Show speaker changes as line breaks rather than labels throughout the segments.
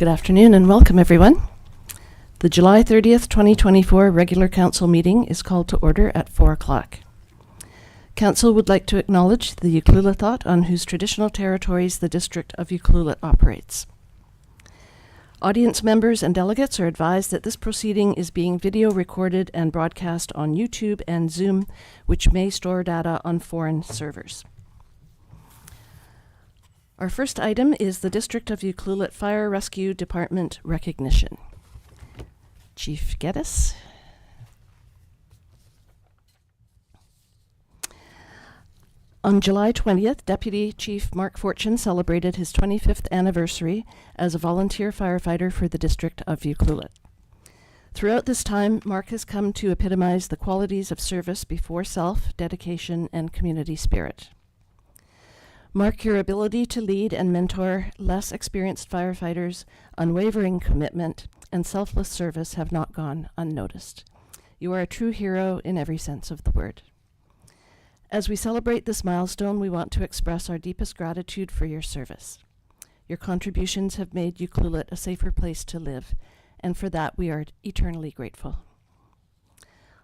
Good afternoon and welcome, everyone. The July 30th, 2024 regular council meeting is called to order at 4 o'clock. Council would like to acknowledge the Ucluelet on whose traditional territories the District of Ucluelet operates. Audience members and delegates are advised that this proceeding is being video recorded and broadcast on YouTube and Zoom, which may store data on foreign servers. Our first item is the District of Ucluelet Fire Rescue Department recognition. Chief Geddes. On July 20th, Deputy Chief Mark Fortune celebrated his 25th anniversary as a volunteer firefighter for the District of Ucluelet. Throughout this time, Mark has come to epitomize the qualities of service before self, dedication, and community spirit. Mark, your ability to lead and mentor less experienced firefighters, unwavering commitment, and selfless service have not gone unnoticed. You are a true hero in every sense of the word. As we celebrate this milestone, we want to express our deepest gratitude for your service. Your contributions have made Ucluelet a safer place to live, and for that we are eternally grateful.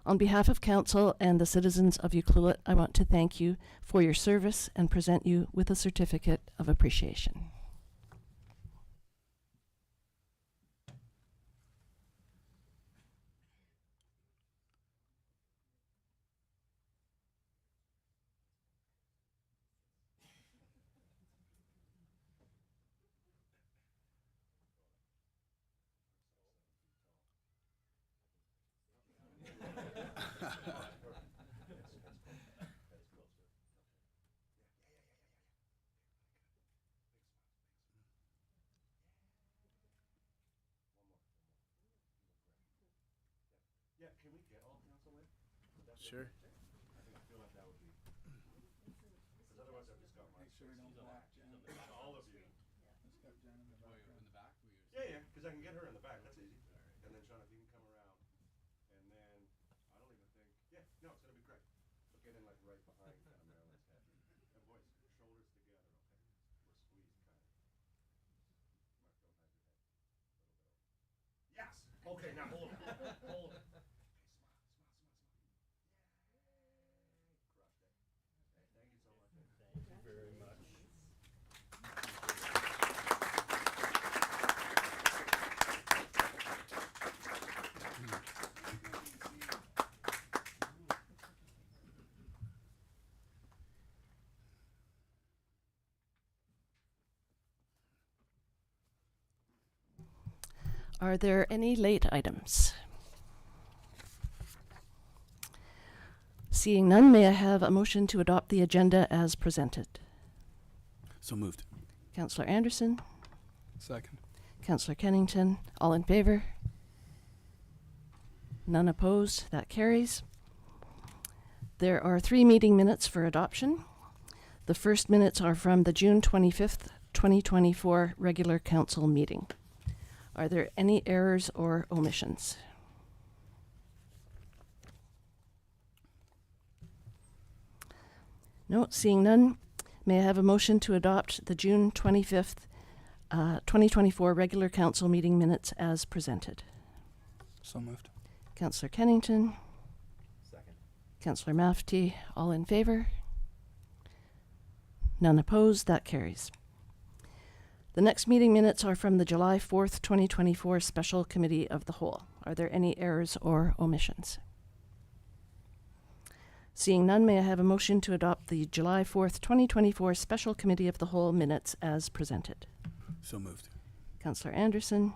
On behalf of Council and the citizens of Ucluelet, I want to thank you for your service and present you with a certificate of appreciation.
Yeah, can we get all council in?
Sure.
I feel like that would be, because otherwise I've just got my. Make sure we don't block Jen. All of you.
Let's get Jen in the back.
In the back? Yeah, because I can get her in the back, that's easy. And then Sean, if you can come around, and then, I don't even think, yeah, no, it's gonna be great. So get in like right behind kind of Marilyn's head. And boys, shoulders together, okay? We're squeezed kind of. Mark, don't hide your head. A little bit over. Yes! Okay, now hold it. Hold it.
Are there any late items? Seeing none, may I have a motion to adopt the agenda as presented?
So moved.
Councillor Anderson,
Second.
Councillor Kennington, all in favor? None opposed, that carries. There are 3 meeting minutes for adoption. The first minutes are from the June 25th, 2024 regular council meeting. Are there any errors or omissions? No, seeing none, may I have a motion to adopt the June 25th, 2024 regular council meeting minutes as presented?
So moved.
Councillor Kennington,
Second.
Councillor Mafty, all in favor? None opposed, that carries. The next meeting minutes are from the July 4th, 2024 Special Committee of the Whole. Are there any errors or omissions? Seeing none, may I have a motion to adopt the July 4th, 2024 Special Committee of the Whole minutes as presented?
So moved.
Councillor Anderson,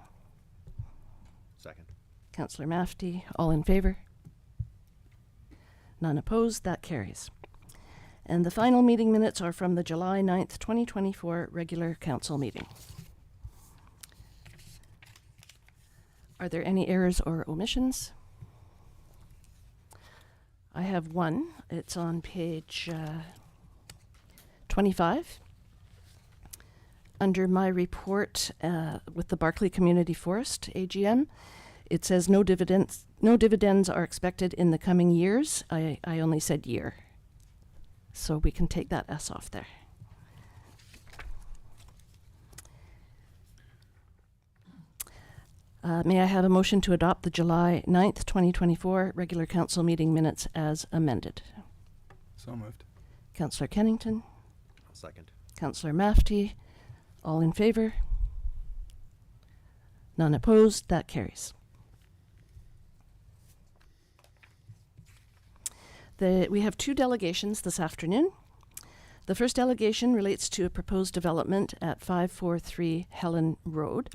Second.
Councillor Mafty, all in favor? None opposed, that carries. And the final meeting minutes are from the July 9th, 2024 regular council meeting. Are there any errors or omissions? I have one. It's on page 25. Under my report with the Barclay Community Forest AGM, it says no dividends are expected in the coming years. I only said year. So we can take that S off there. May I have a motion to adopt the July 9th, 2024 regular council meeting minutes as amended?
So moved.
Councillor Kennington,
I'll second.
Councillor Mafty, all in favor? None opposed, that carries. We have two delegations this afternoon. The first delegation relates to a proposed development at 543 Helen Road.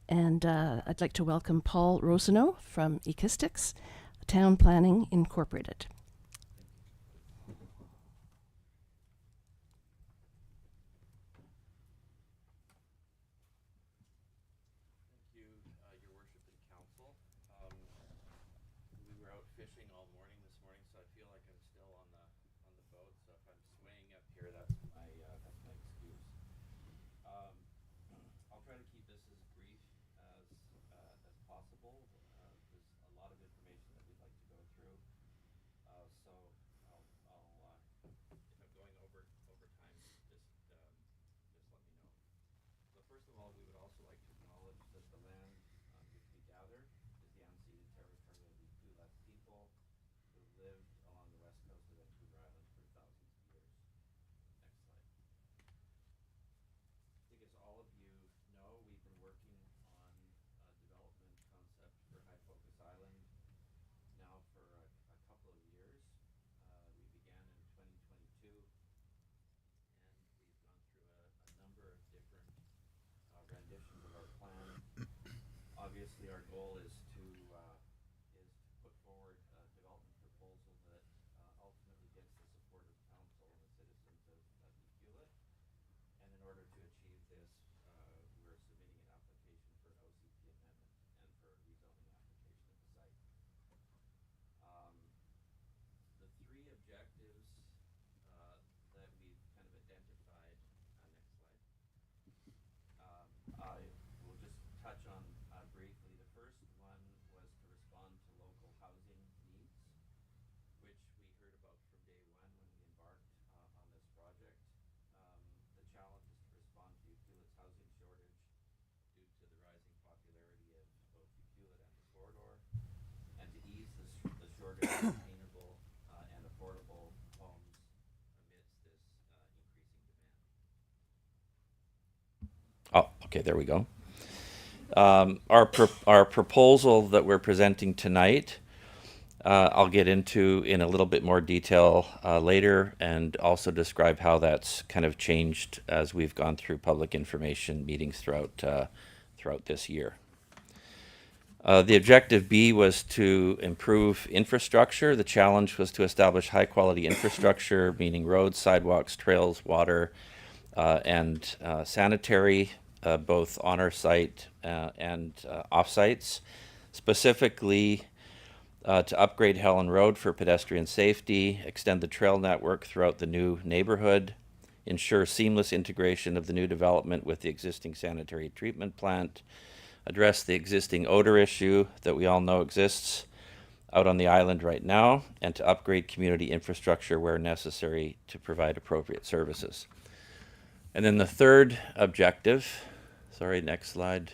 And I'd like to welcome Paul Rosano from Ekistics, Town Planning Incorporated.
Thank you, Your Worship and Council. We were out fishing all morning this morning, so I feel like I'm still on the boat. So if I'm swaying up here, that's my excuse. I'll try to keep this as brief as possible. There's a lot of information that we'd like to go through. So I'll if I'm going over time, just let me know. So first of all, we would also like to acknowledge that the land on which we gather is the unceded territory of the Tulat people who have lived along the west coast of Vancouver Island for thousands of years. Next slide. I think as all of you know, we've been working on a development concept for High Focus Island now for a couple of years. We began in 2022, and we've gone through a number of different renditions of our plan. Obviously, our goal is to put forward a development proposal that ultimately gets the support of council and the citizens of Ucluelet. And in order to achieve this, we're submitting an application for an OCP amendment and for a rezoning application of the site. The three objectives that we've kind of identified, next slide, I will just touch on briefly. The first one was to respond to local housing needs, which we heard about from day one when we embarked on this project. The challenge is to respond to Ucluelet's housing shortage due to the rising popularity of both Ucluelet and the corridor, and to ease the shortage of attainable and affordable homes amidst this increasing demand. Oh, okay, there we go. Our proposal that we're presenting tonight, I'll get into in a little bit more detail later, and also describe how that's kind of changed as we've gone through public information meetings throughout this year. The objective B was to improve infrastructure. The challenge was to establish high quality infrastructure, meaning roads, sidewalks, trails, water, and sanitary, both on our site and off sites. Specifically, to upgrade Helen Road for pedestrian safety, extend the trail network throughout the new neighborhood, ensure seamless integration of the new development with the existing sanitary treatment plant, address the existing odor issue that we all know exists out on the island right now, and to upgrade community infrastructure where necessary to provide appropriate services. And then the third objective, sorry, next slide.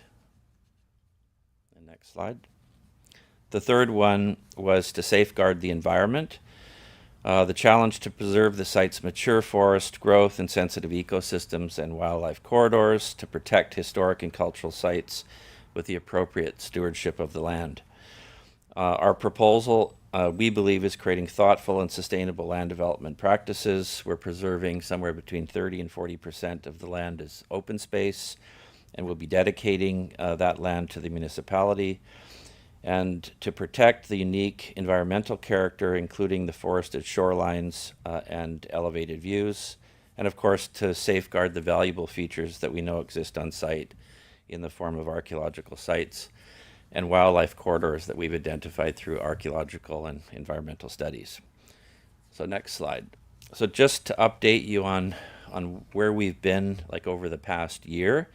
And next slide. The third one was to safeguard the environment. The challenge to preserve the site's mature forest growth and sensitive ecosystems and wildlife corridors, to protect historic and cultural sites with the appropriate stewardship of the land. Our proposal, we believe, is creating thoughtful and sustainable land development practices. We're preserving somewhere between 30 and 40% of the land as open space, and we'll be dedicating that land to the municipality. And to protect the unique environmental character, including the forested shorelines and elevated views, and of course to safeguard the valuable features that we know exist on site in the form of archaeological sites and wildlife corridors that we've identified through archaeological and environmental studies. So next slide. So just to update you on where we've been like over the past year.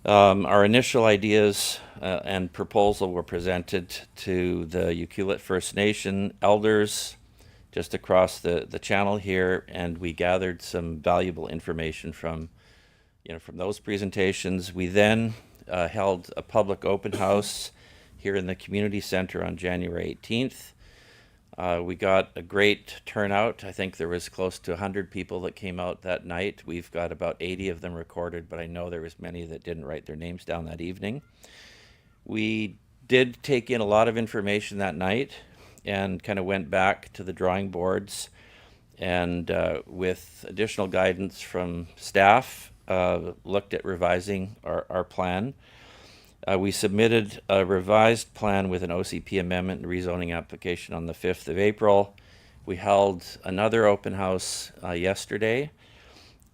Our initial ideas and proposal were presented to the Ucluelet First Nation elders just across the channel here, and we gathered some valuable information from those presentations. We then held a public open house here in the community center on January 18th. We got a great turnout. I think there was close to 100 people that came out that night. We've got about 80 of them recorded, but I know there was many that didn't write their names down that evening. We did take in a lot of information that night and kind of went back to the drawing boards and with additional guidance from staff, looked at revising our plan. We submitted a revised plan with an OCP amendment and rezoning application on the 5th of April. We held another open house yesterday,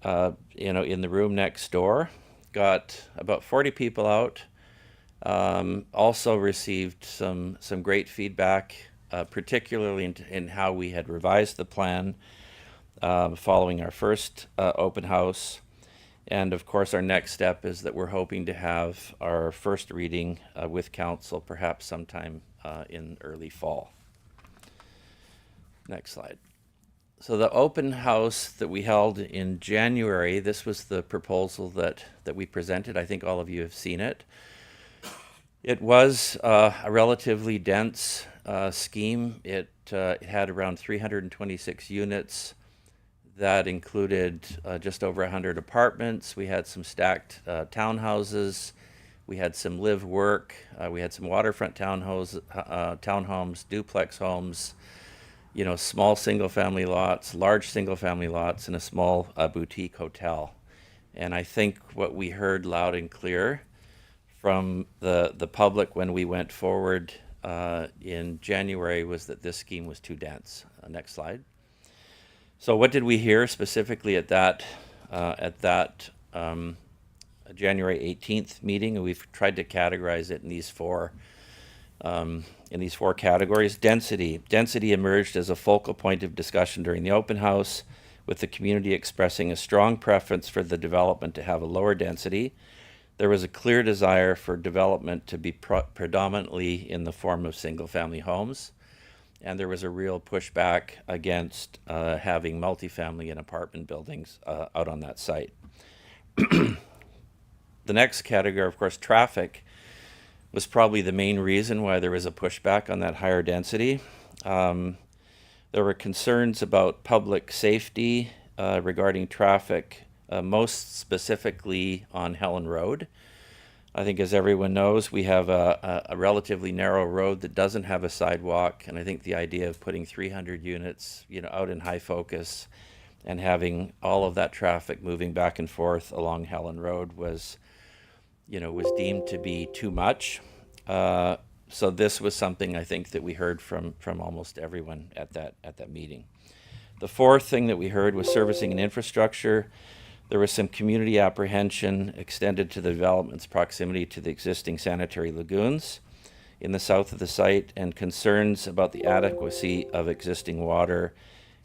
in the room next door. Got about 40 people out. Also received some great feedback, particularly in how we had revised the plan following our first open house. And of course, our next step is that we're hoping to have our first reading with council perhaps sometime in early fall. Next slide. So the open house that we held in January, this was the proposal that we presented. I think all of you have seen it. It was a relatively dense scheme. It had around 326 units. That included just over 100 apartments. We had some stacked townhouses. We had some live work. We had some waterfront townhomes, duplex homes, small single family lots, large single family lots, and a small boutique hotel. And I think what we heard loud and clear from the public when we went forward in January was that this scheme was too dense. Next slide. So what did we hear specifically at that January 18th meeting? And we've tried to categorize it in these four categories. Density emerged as a focal point of discussion during the open house, with the community expressing a strong preference for the development to have a lower density. There was a clear desire for development to be predominantly in the form of single-family homes. And there was a real pushback against having multifamily and apartment buildings out on that site. The next category, of course, traffic, was probably the main reason why there was a pushback on that higher density. There were concerns about public safety regarding traffic, most specifically on Helen Road. I think, as everyone knows, we have a relatively narrow road that doesn't have a sidewalk, and I think the idea of putting 300 units, out in high focus and having all of that traffic moving back and forth along Helen Road was deemed to be too much. So this was something I think that we heard from almost everyone at that meeting. The fourth thing that we heard was servicing and infrastructure. There was some community apprehension extended to the development's proximity to the existing sanitary lagoons in the south of the site, and concerns about the adequacy of existing water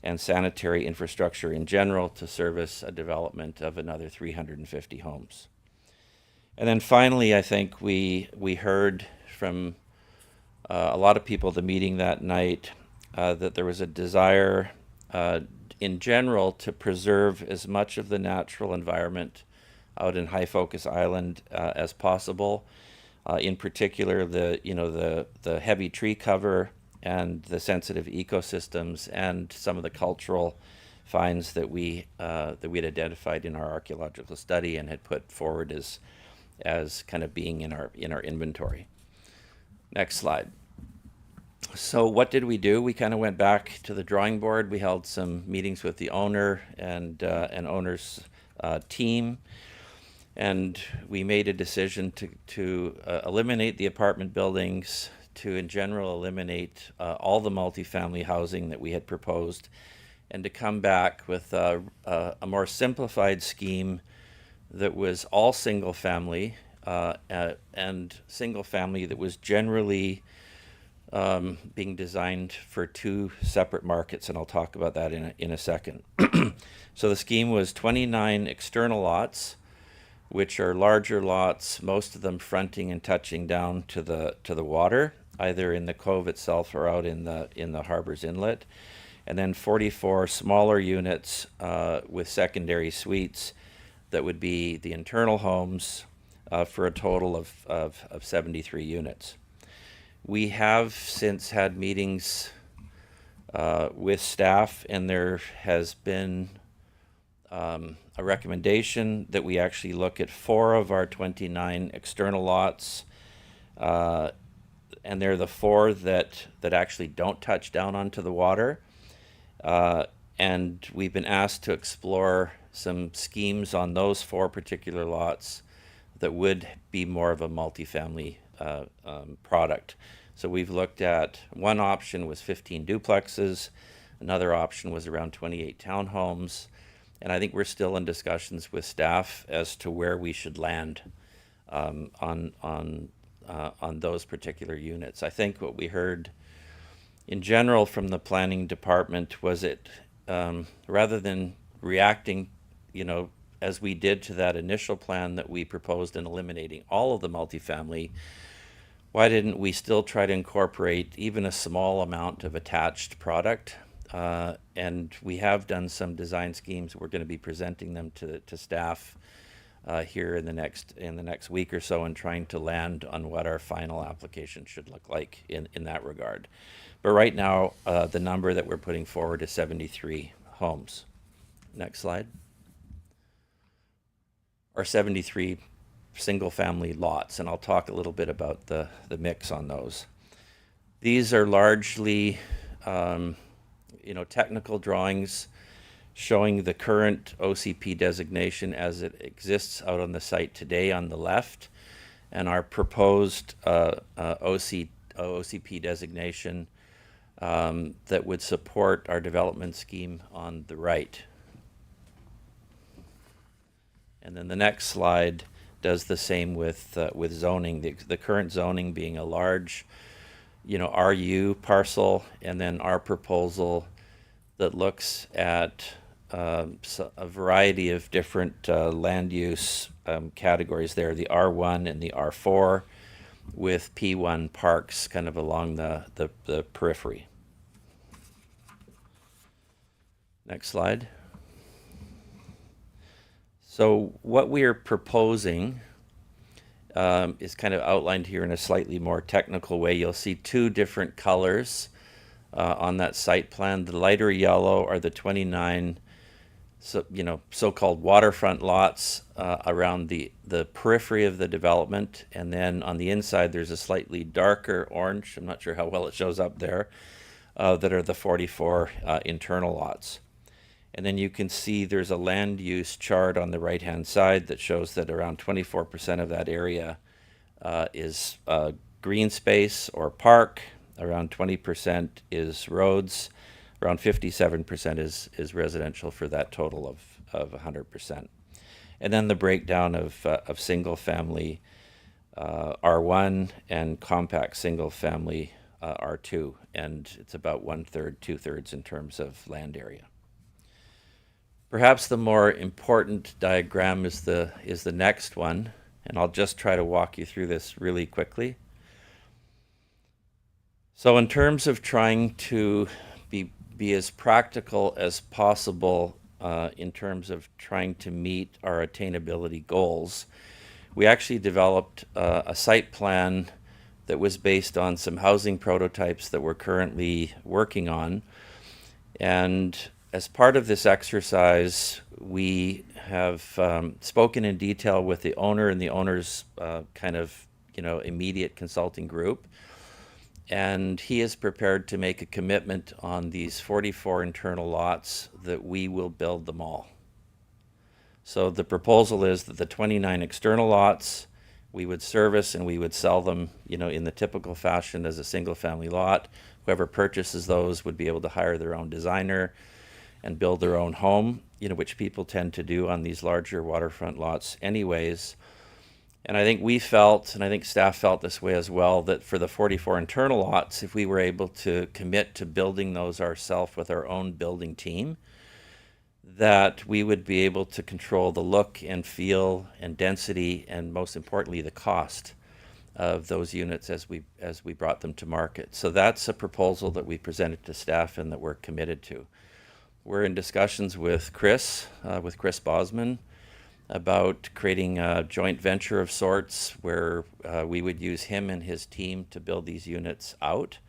and sanitary infrastructure in general to service a development of another 350 homes. And then finally, I think we heard from a lot of people at the meeting that night that there was a desire in general to preserve as much of the natural environment out in High Focus Island as possible. In particular, the heavy tree cover and the sensitive ecosystems and some of the cultural finds that we had identified in our archaeological study and had put forward as kind of being in our inventory. Next slide. So what did we do? We kind of went back to the drawing board. We held some meetings with the owner and an owner's team, and we made a decision to eliminate the apartment buildings, to in general eliminate all the multifamily housing that we had proposed, and to come back with a more simplified scheme that was all single family and single family that was generally being designed for two separate markets, and I'll talk about that in a second. So the scheme was 29 external lots, which are larger lots, most of them fronting and touching down to the water, either in the cove itself or out in the harbor's inlet, and then 44 smaller units with secondary suites that would be the internal homes for a total of 73 units. We have since had meetings with staff, and there has been a recommendation that we actually look at 4 of our 29 external lots, and they're the 4 that actually don't touch down onto the water. And we've been asked to explore some schemes on those 4 particular lots that would be more of a multifamily product. So we've looked at, one option was 15 duplexes, another option was around 28 townhomes, and I think we're still in discussions with staff as to where we should land on those particular units. I think what we heard in general from the planning department was it, rather than reacting, as we did to that initial plan that we proposed in eliminating all of the multifamily, why didn't we still try to incorporate even a small amount of attached product? And we have done some design schemes. We're going to be presenting them to staff here in the next week or so, and trying to land on what our final application should look like in that regard. But right now, the number that we're putting forward is 73 homes. Next slide. Or 73 single-family lots, and I'll talk a little bit about the mix on those. These are largely, technical drawings showing the current OCP designation as it exists out on the site today on the left, and our proposed OCP designation that would support our development scheme on the right. And then the next slide does the same with zoning. The current zoning being a large, RU parcel, and then our proposal that looks at a variety of different land use categories there, the R1 and the R4, with P1 parks kind of along the periphery. Next slide. So what we are proposing is kind of outlined here in a slightly more technical way. You'll see 2 different colors on that site plan. The lighter yellow are the 29 so-called waterfront lots around the periphery of the development, and then on the inside there's a slightly darker orange, I'm not sure how well it shows up there, that are the 44 internal lots. And then you can see there's a land use chart on the right-hand side that shows that around 24% of that area is green space or park, around 20% is roads, around 57% is residential for that total of 100%. And then the breakdown of single-family R1 and compact single-family R2, and it's about 1/3, 2/3 in terms of land area. Perhaps the more important diagram is the next one, and I'll just try to walk you through this really quickly. So in terms of trying to be as practical as possible in terms of trying to meet our attainability goals, we actually developed a site plan that was based on some housing prototypes that we're currently working on. And as part of this exercise, we have spoken in detail with the owner and the owner's immediate consulting group. And he is prepared to make a commitment on these 44 internal lots that we will build them all. So the proposal is that the 29 external lots, we would service and we would sell them, in the typical fashion as a single family lot. Whoever purchases those would be able to hire their own designer and build their own home, which people tend to do on these larger waterfront lots anyways. And I think we felt, and I think staff felt this way as well, that for the 44 internal lots, if we were able to commit to building those ourselves with our own building team, that we would be able to control the look and feel and density, and most importantly, the cost of those units as we brought them to market. So that's a proposal that we presented to staff and that we're committed to. We're in discussions with Chris Bosman about creating a joint venture of sorts where we would use him and his team to build these units out.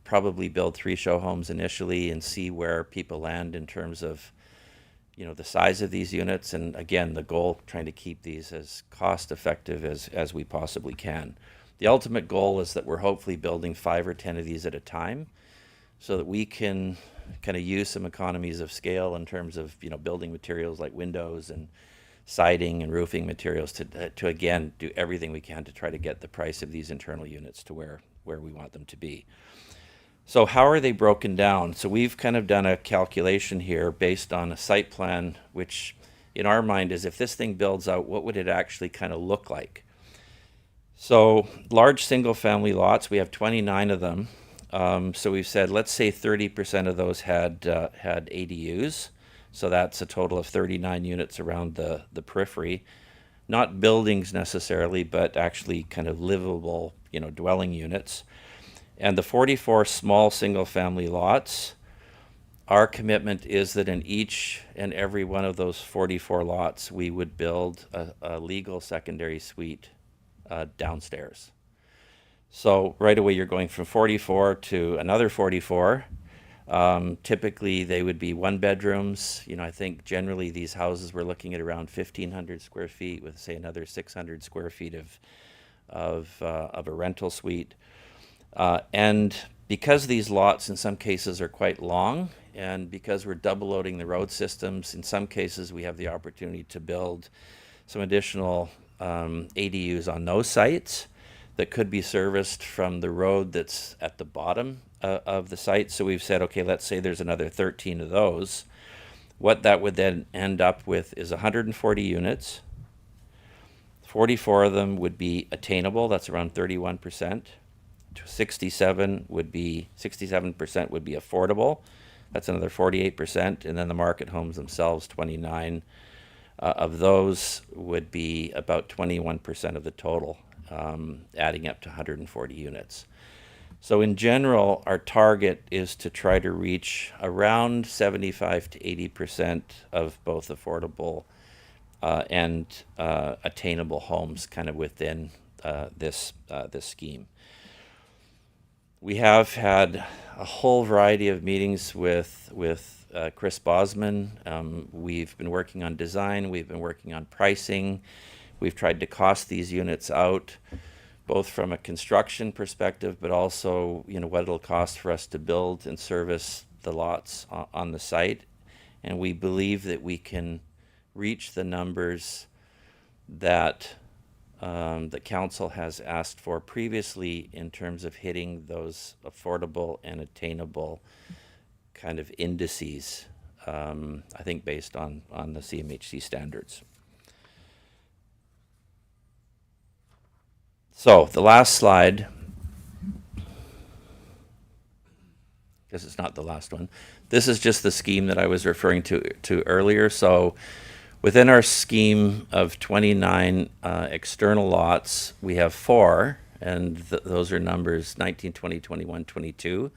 Probably build 3 show homes initially and see where people land in terms of, the size of these units. And again, the goal, trying to keep these as cost effective as we possibly can. The ultimate goal is that we're hopefully building 5 or 10 of these at a time so that we can kind of use some economies of scale in terms of, building materials like windows and siding and roofing materials to again, do everything we can to try to get the price of these internal units to where we want them to be. So how are they broken down? So we've kind of done a calculation here based on a site plan, which in our mind is, if this thing builds out, what would it actually kind of look like? So large single family lots, we have 29 of them. So we've said, let's say 30% of those had ADUs. So that's a total of 39 units around the periphery. Not buildings necessarily, but actually kind of livable, dwelling units. And the 44 small single-family lots, our commitment is that in each and every one of those 44 lots, we would build a legal secondary suite downstairs. So right away, you're going from 44 to another 44. Typically, they would be 1 bedrooms. I think generally these houses we're looking at around 1,500 square feet with, say, another 600 square feet of a rental suite. And because these lots in some cases are quite long, and because we're double loading the road systems, in some cases we have the opportunity to build some additional ADUs on those sites that could be serviced from the road that's at the bottom of the site. So we've said, okay, let's say there's another 13 of those. What that would then end up with is 140 units. 44 of them would be attainable. That's around 31%. 67% would be affordable. That's another 48%. And then the market homes themselves, 29 of those would be about 21% of the total, adding up to 140 units. So in general, our target is to try to reach around 75 to 80% of both affordable and attainable homes kind of within this scheme. We have had a whole variety of meetings with Chris Bosman. We've been working on design. We've been working on pricing. We've tried to cost these units out, both from a construction perspective, but also, what it'll cost for us to build and service the lots on the site. And we believe that we can reach the numbers that the council has asked for previously in terms of hitting those affordable and attainable kind of indices, I think based on the CMHC standards. So the last slide, because it's not the last one. This is just the scheme that I was referring to earlier. So within our scheme of 29 external lots, we have 4, and those are numbers 19, 20, 21, 22,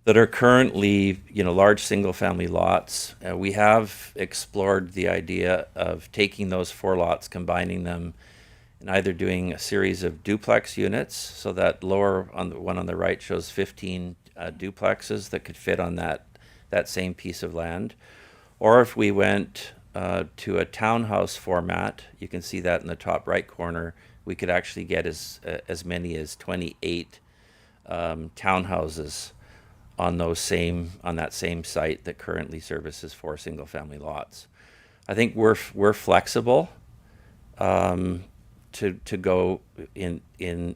that are currently, large single-family lots. We have explored the idea of taking those 4 lots, combining them, and either doing a series of duplex units, so that lower on the one on the right shows 15 duplexes that could fit on that same piece of land. Or if we went to a townhouse format, you can see that in the top right corner, we could actually get as many as 28 townhouses on that same site that currently services 4 single-family lots. I think we're flexible to go in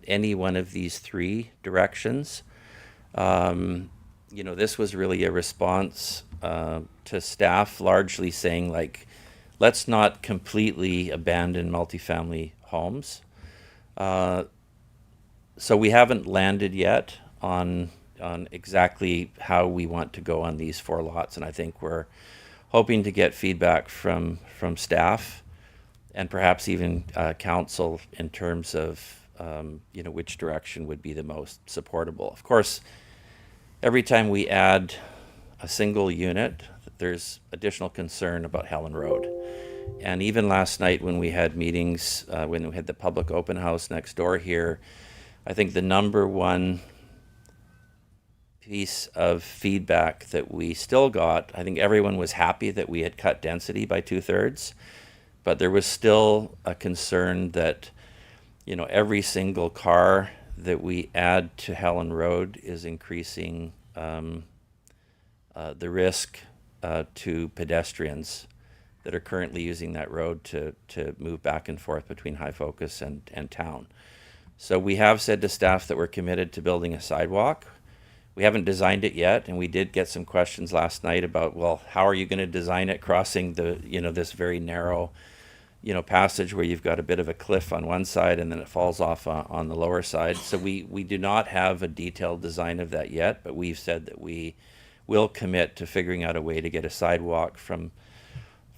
any one of these 3 directions. This was really a response to staff largely saying, like, let's not completely abandon multifamily homes. So we haven't landed yet on exactly how we want to go on these 4 lots, and I think we're hoping to get feedback from staff and perhaps even council in terms of which direction would be the most supportable. Of course, every time we add a single unit, there's additional concern about Helen Road. And even last night when we had meetings, when we had the public open house next door here, I think the number one piece of feedback that we still got, I think everyone was happy that we had cut density by 2/3, but there was still a concern that, you know, every single car that we add to Helen Road is increasing the risk to pedestrians that are currently using that road to move back and forth between High Focus and town. So we have said to staff that we're committed to building a sidewalk. We haven't designed it yet, and we did get some questions last night about, well, how are you going to design it crossing the, you know, this very narrow, you know, passage where you've got a bit of a cliff on one side and then it falls off on the lower side. So we do not have a detailed design of that yet, but we've said that we will commit to figuring out a way to get a sidewalk from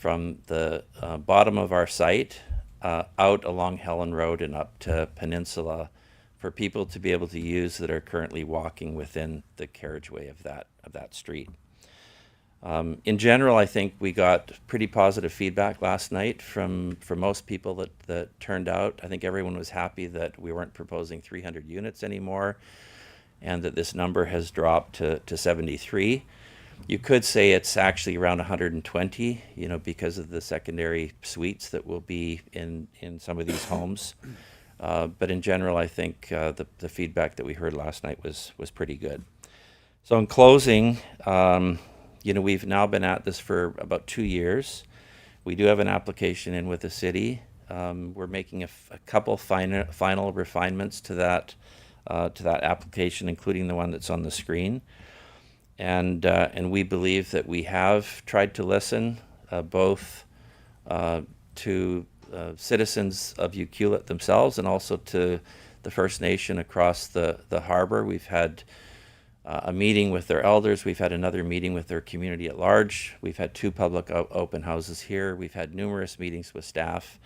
the bottom of our site out along Helen Road and up to Peninsula for people to be able to use that are currently walking within the carriageway of that street. In general, I think we got pretty positive feedback last night from most people that turned out. I think everyone was happy that we weren't proposing 300 units anymore and that this number has dropped to 73. You could say it's actually around 120, you know, because of the secondary suites that will be in some of these homes. But in general, I think the feedback that we heard last night was pretty good. So in closing, you know, we've now been at this for about 2 years. We do have an application in with the city. We're making a couple final refinements to that application, including the one that's on the screen. And we believe that we have tried to listen both to citizens of Ucluelet themselves and also to the First Nation across the harbor. We've had a meeting with their elders. We've had another meeting with their community at large. We've had 2 public open houses here. We've had numerous meetings with staff.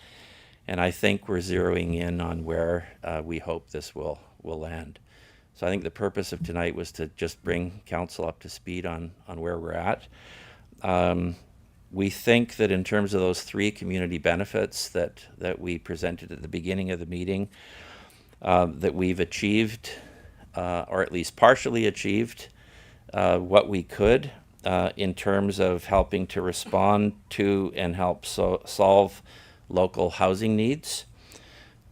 And I think we're zeroing in on where we hope this will land. So I think the purpose of tonight was to just bring council up to speed on where we're at. We think that in terms of those 3 community benefits that we presented at the beginning of the meeting, that we've achieved, or at least partially achieved, what we could in terms of helping to respond to and help solve local housing needs,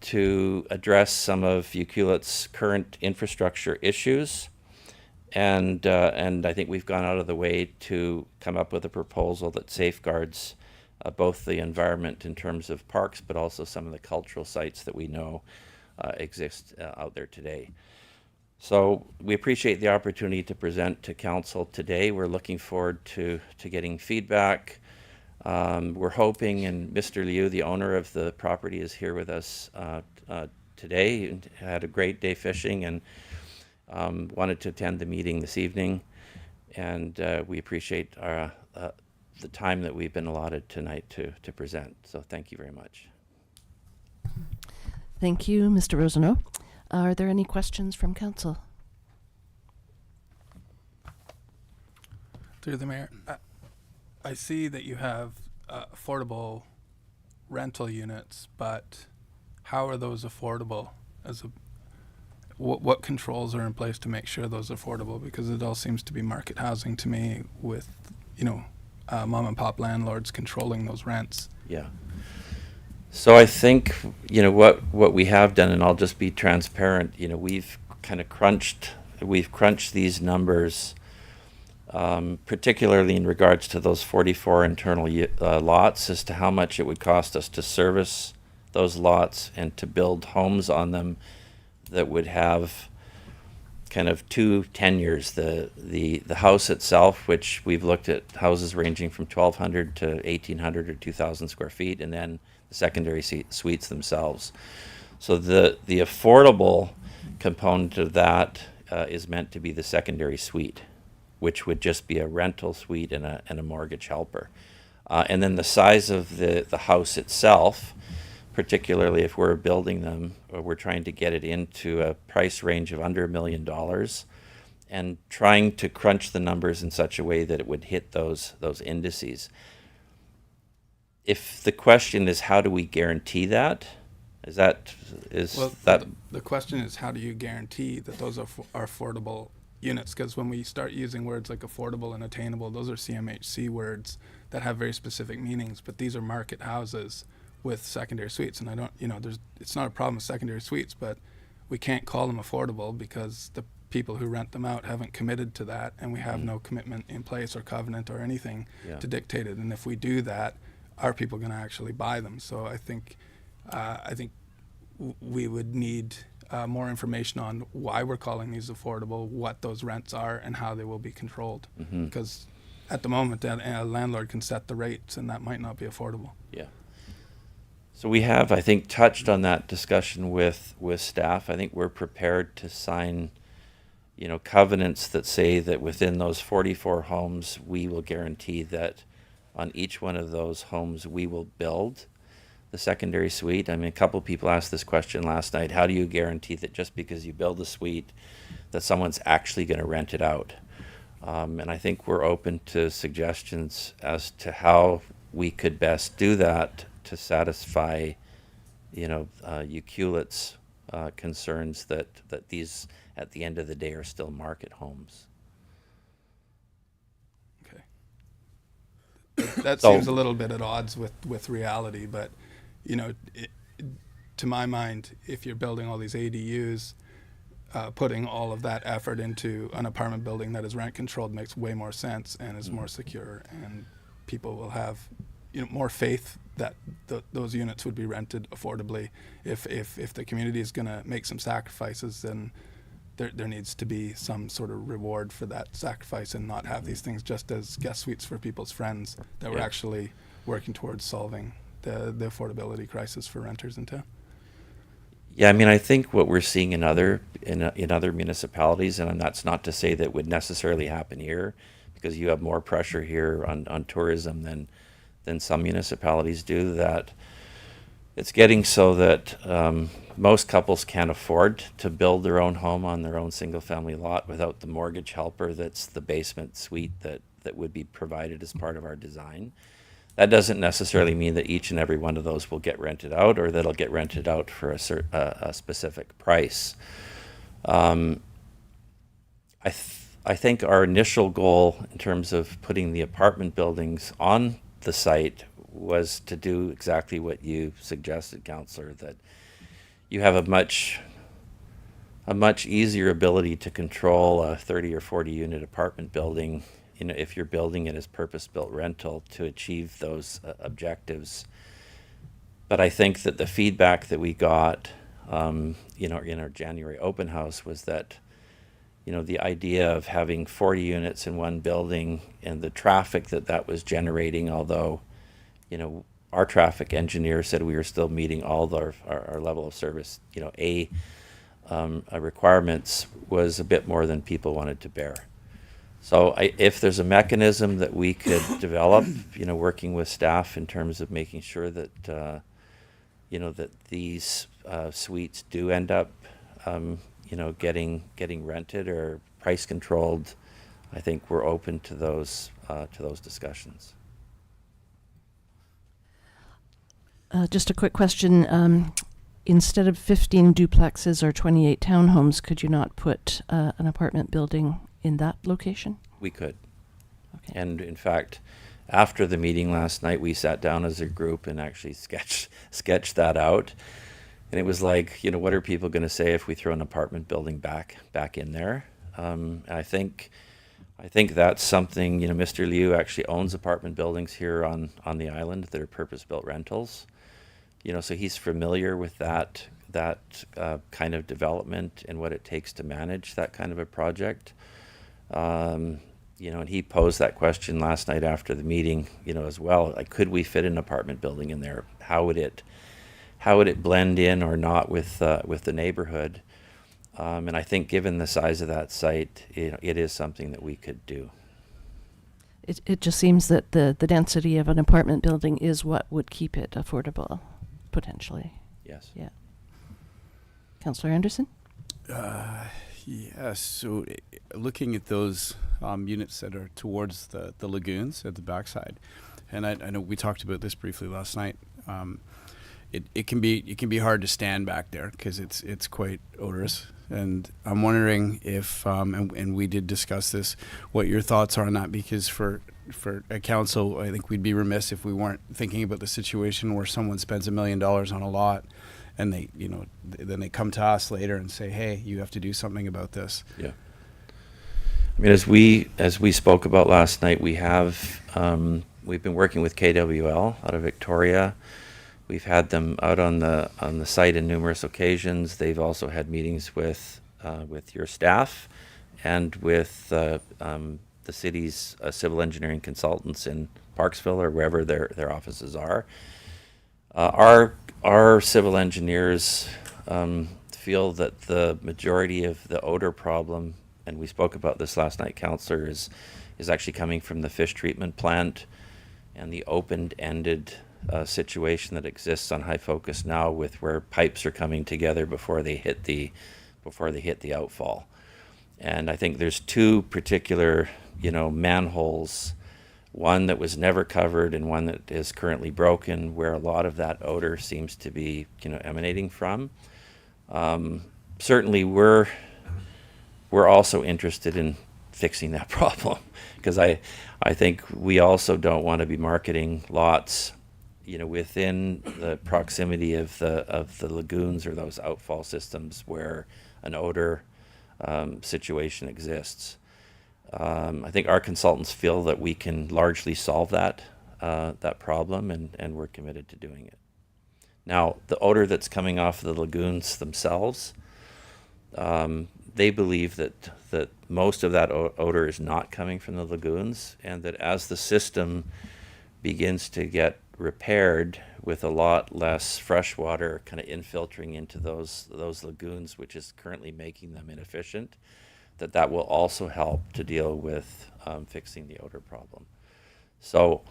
to address some of Ucluelet's current infrastructure issues. And I think we've gone out of the way to come up with a proposal that safeguards both the environment in terms of parks, but also some of the cultural sites that we know exist out there today. So we appreciate the opportunity to present to council today. We're looking forward to getting feedback. We're hoping, and Mr. Liu, the owner of the property, is here with us today. And had a great day fishing and wanted to attend the meeting this evening. And we appreciate the time that we've been allotted tonight to present. So thank you very much.
Thank you, Mr. Rosenau. Are there any questions from council?
Through the mayor, I see that you have affordable rental units, but how are those affordable? What controls are in place to make sure those are affordable? Because it all seems to be market housing to me, with, you know, mom and pop landlords controlling those rents.
Yeah. So I think, you know, what we have done, and I'll just be transparent, you know, we've kind of crunched these numbers, particularly in regards to those 44 internal lots, as to how much it would cost us to service those lots and to build homes on them that would have kind of 2 tenures. The house itself, which we've looked at houses ranging from 1,200 to 1,800 or 2,000 square feet, and then the secondary suites themselves. So the affordable component of that is meant to be the secondary suite, which would just be a rental suite and a mortgage helper. And then the size of the house itself, particularly if we're building them, we're trying to get it into a price range of under $1 million and trying to crunch the numbers in such a way that it would hit those indices. if the question is how do we guarantee that, is that
the question is, how do you guarantee that those are affordable units? Because when we start using words like affordable and attainable, those are CMHC words that have very specific meanings, but these are market houses with secondary suites. And I don't, it's not a problem with secondary suites, but we can't call them affordable because the people who rent them out haven't committed to that, and we have no commitment in place or covenant or anything to dictate it. And if we do that, are people going to actually buy them? So I think we would need more information on why we're calling these affordable, what those rents are, and how they will be controlled. Because at the moment, a landlord can set the rates, and that might not be affordable.
Yeah. So we have, I think, touched on that discussion with staff. I think we're prepared to sign, covenants that say that within those 44 homes, we will guarantee that on each one of those homes, we will build the secondary suite. I mean, a couple of people asked this question last night. How do you guarantee that just because you build a suite, that someone's actually going to rent it out? And I think we're open to suggestions as to how we could best do that to satisfy, UQLIT's concerns that these, at the end of the day, are still market homes.
Okay. That
So-
seems a little bit at odds with reality, but to my mind, if you're building all these ADUs, putting all of that effort into an apartment building that is rent controlled makes way more sense and is more secure, and people will have more faith that those units would be rented affordably. If the community is going to make some sacrifices, then there needs to be some sort of reward for that sacrifice, and not have these things just as guest suites for people's friends, that we're actually working towards solving the affordability crisis for renters in town.
Yeah, I mean, I think what we're seeing in other municipalities, and that's not to say that would necessarily happen here, because you have more pressure here on tourism than some municipalities do, that it's getting so that most couples can't afford to build their own home on their own single-family lot without the mortgage helper that's the basement suite that would be provided as part of our design. That doesn't necessarily mean that each and every one of those will get rented out, or that it'll get rented out for a specific price. I think our initial goal in terms of putting the apartment buildings on the site was to do exactly what you suggested, Councillor, that you have a much easier ability to control a 30 or 40 unit apartment building, if you're building it as purpose-built rental, to achieve those objectives. But I think that the feedback that we got, in our January open house was that, the idea of having 40 units in one building and the traffic that was generating, although, our traffic engineer said we were still meeting all of our level of service, requirements, was a bit more than people wanted to bear. So if there's a mechanism that we could develop, working with staff in terms of making sure that, that these suites do end up, getting rented or price controlled, I think we're open to those discussions.
Just a quick question. Instead of 15 duplexes or 28 townhomes, could you not put an apartment building in that location?
We could.
Okay.
And in fact, after the meeting last night, we sat down as a group and actually sketched that out. And it was like, what are people going to say if we throw an apartment building back in there? And I think that's something, Mr. Liu actually owns apartment buildings here on the island that are purpose-built rentals. So he's familiar with that kind of development and what it takes to manage that kind of a project. And he posed that question last night after the meeting, as well. Like, could we fit an apartment building in there? How would it blend in or not with the neighborhood? And I think, given the size of that site, it is something that we could do.
It just seems that the density of an apartment building is what would keep it affordable, potentially.
Yes.
Yeah. Councillor Anderson?
Yes. So looking at those units that are towards the lagoons at the backside, and I know we talked about this briefly last night. It can be hard to stand back there because it's quite odorous. And I'm wondering if and we did discuss this, what your thoughts are on that, because for a council, I think we'd be remiss if we weren't thinking about the situation where someone spends $1 million on a lot, and then they come to us later and say, hey, you have to do something about this.
Yeah. I mean, as we spoke about last night, we've been working with KWL out of Victoria. We've had them out on the site in numerous occasions. They've also had meetings with your staff and with the city's civil engineering consultants in Parksville or wherever their offices are. Our civil engineers feel that the majority of the odor problem, and we spoke about this last night, Councillor, is actually coming from the fish treatment plant and the open-ended situation that exists on High Focus now, with where pipes are coming together before they hit the outfall. And I think there's two particular, manholes, one that was never covered and one that is currently broken, where a lot of that odor seems to be, emanating from. Certainly we're also interested in fixing that problem, because I think we also don't want to be marketing lots within the proximity of the lagoons or those outfall systems where an odor situation exists. I think our consultants feel that we can largely solve that problem, and we're committed to doing it. Now, the odor that's coming off the lagoons themselves, they believe that most of that odor is not coming from the lagoons, and that as the system begins to get repaired with a lot less fresh water kind of infiltrating into those lagoons, which is currently making them inefficient, that will also help to deal with fixing the odor problem. So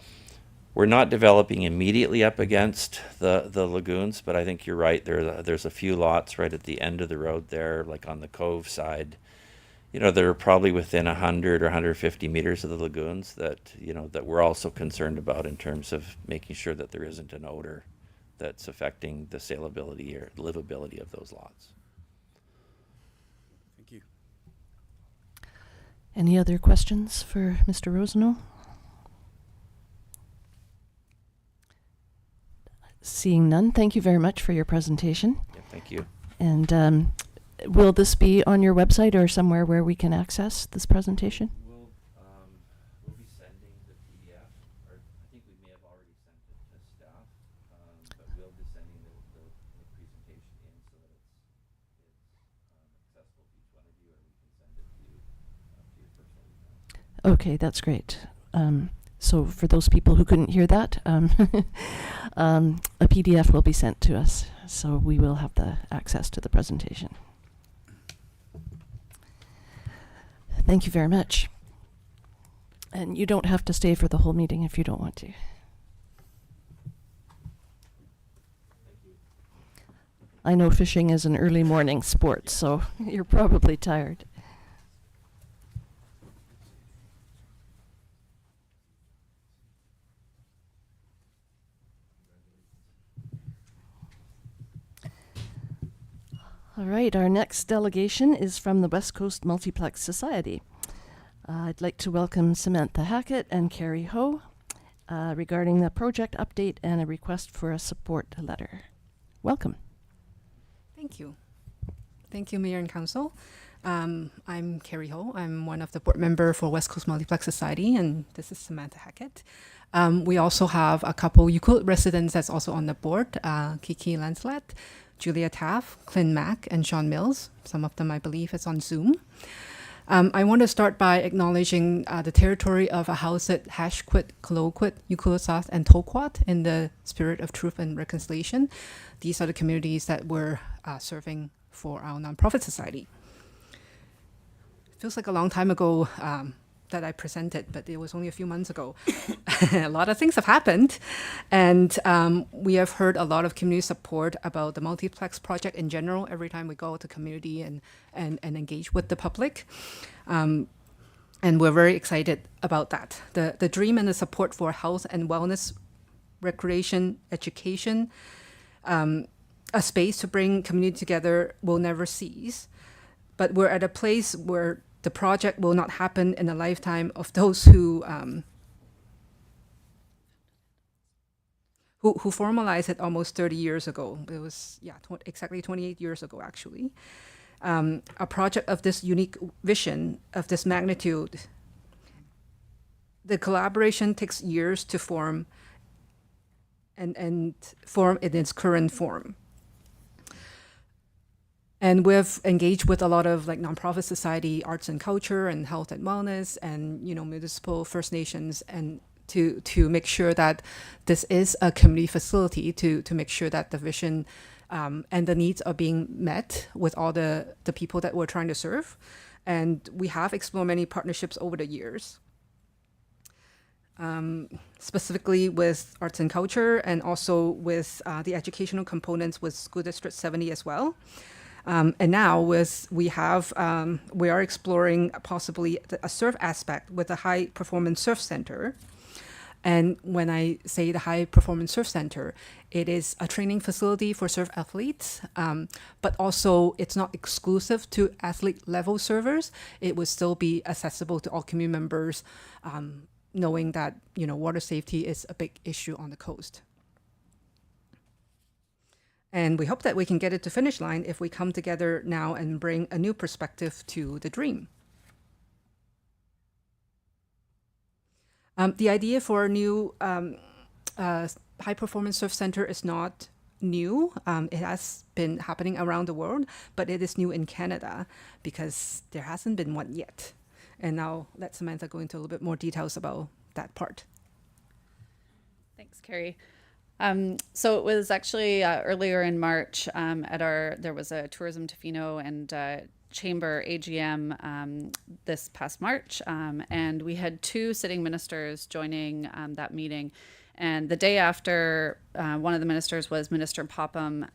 we're not developing immediately up against the lagoons, but I think you're right. There's a few lots right at the end of the road there, like on the Cove side, that are probably within 100 or 150 meters of the lagoons that we're also concerned about in terms of making sure that there isn't an odor that's affecting the saleability or livability of those lots.
Thank you.
Any other questions for Mr. Rosenau? Seeing none, thank you very much for your presentation.
Yeah, thank you.
And will this be on your website or somewhere where we can access this presentation?
We'll be sending the PDF, or I think we may have already sent it to staff, but we'll be sending the presentation in so that it's accessible to each one of you, or we can send it to your personal email.
Okay, that's great. So for those people who couldn't hear that, a PDF will be sent to us, so we will have the access to the presentation. Thank you very much. And you don't have to stay for the whole meeting if you don't want to. I know fishing is an early morning sport, so you're probably tired. All right, our next delegation is from the West Coast Multiplex Society. I'd like to welcome Samantha Hackett and Carrie Ho regarding the project update and a request for a support letter. Welcome.
Thank you. Thank you, Mayor and Council. I'm Carrie Ho. I'm one of the board member for West Coast Multiplex Society, and this is Samantha Hackett. We also have a couple Ucluelet residents that's also on the board, Kiki Lancelet, Julia Taff, Clint Mack, and Sean Mills. Some of them, I believe, is on Zoom. I want to start by acknowledging the territory of Ahousaht, Hashquit, Kaloquit, Ucluelet, and Toquat in the spirit of truth and reconciliation. These are the communities that we're serving for our nonprofit society. It feels like a long time ago that I presented, but it was only a few months ago. A lot of things have happened, and we have heard a lot of community support about the multiplex project in general every time we go to community and engage with the public. And we're very excited about that. The dream and the support for health and wellness, recreation, education, a space to bring community together will never cease. But we're at a place where the project will not happen in the lifetime of those who formalized it almost 30 years ago. It was, exactly 28 years ago, actually. A project of this unique vision, of this magnitude, the collaboration takes years to form and form in its current form. And we've engaged with a lot of like nonprofit society, arts and culture, and health and wellness, and municipal First Nations, and to make sure that this is a community facility, to make sure that the vision and the needs are being met with all the people that we're trying to serve. And we have explored many partnerships over the years, specifically with arts and culture, and also with the educational components with School District 70 as well. And now we are exploring possibly a surf aspect with a high performance surf center. And when I say the high performance surf center, it is a training facility for surf athletes, but also it's not exclusive to athlete level surfers. It would still be accessible to all community members, knowing that water safety is a big issue on the coast. And we hope that we can get it to finish line if we come together now and bring a new perspective to the dream. The idea for a new high-performance surf center is not new. It has been happening around the world, but it is new in Canada because there hasn't been one yet. And now let Samantha go into a little bit more details about that part.
Thanks, Carrie. So it was actually earlier in March there was a Tourism Tofino and Chamber AGM this past March, and we had two sitting ministers joining that meeting. And the day after, one of the ministers was Minister Popham,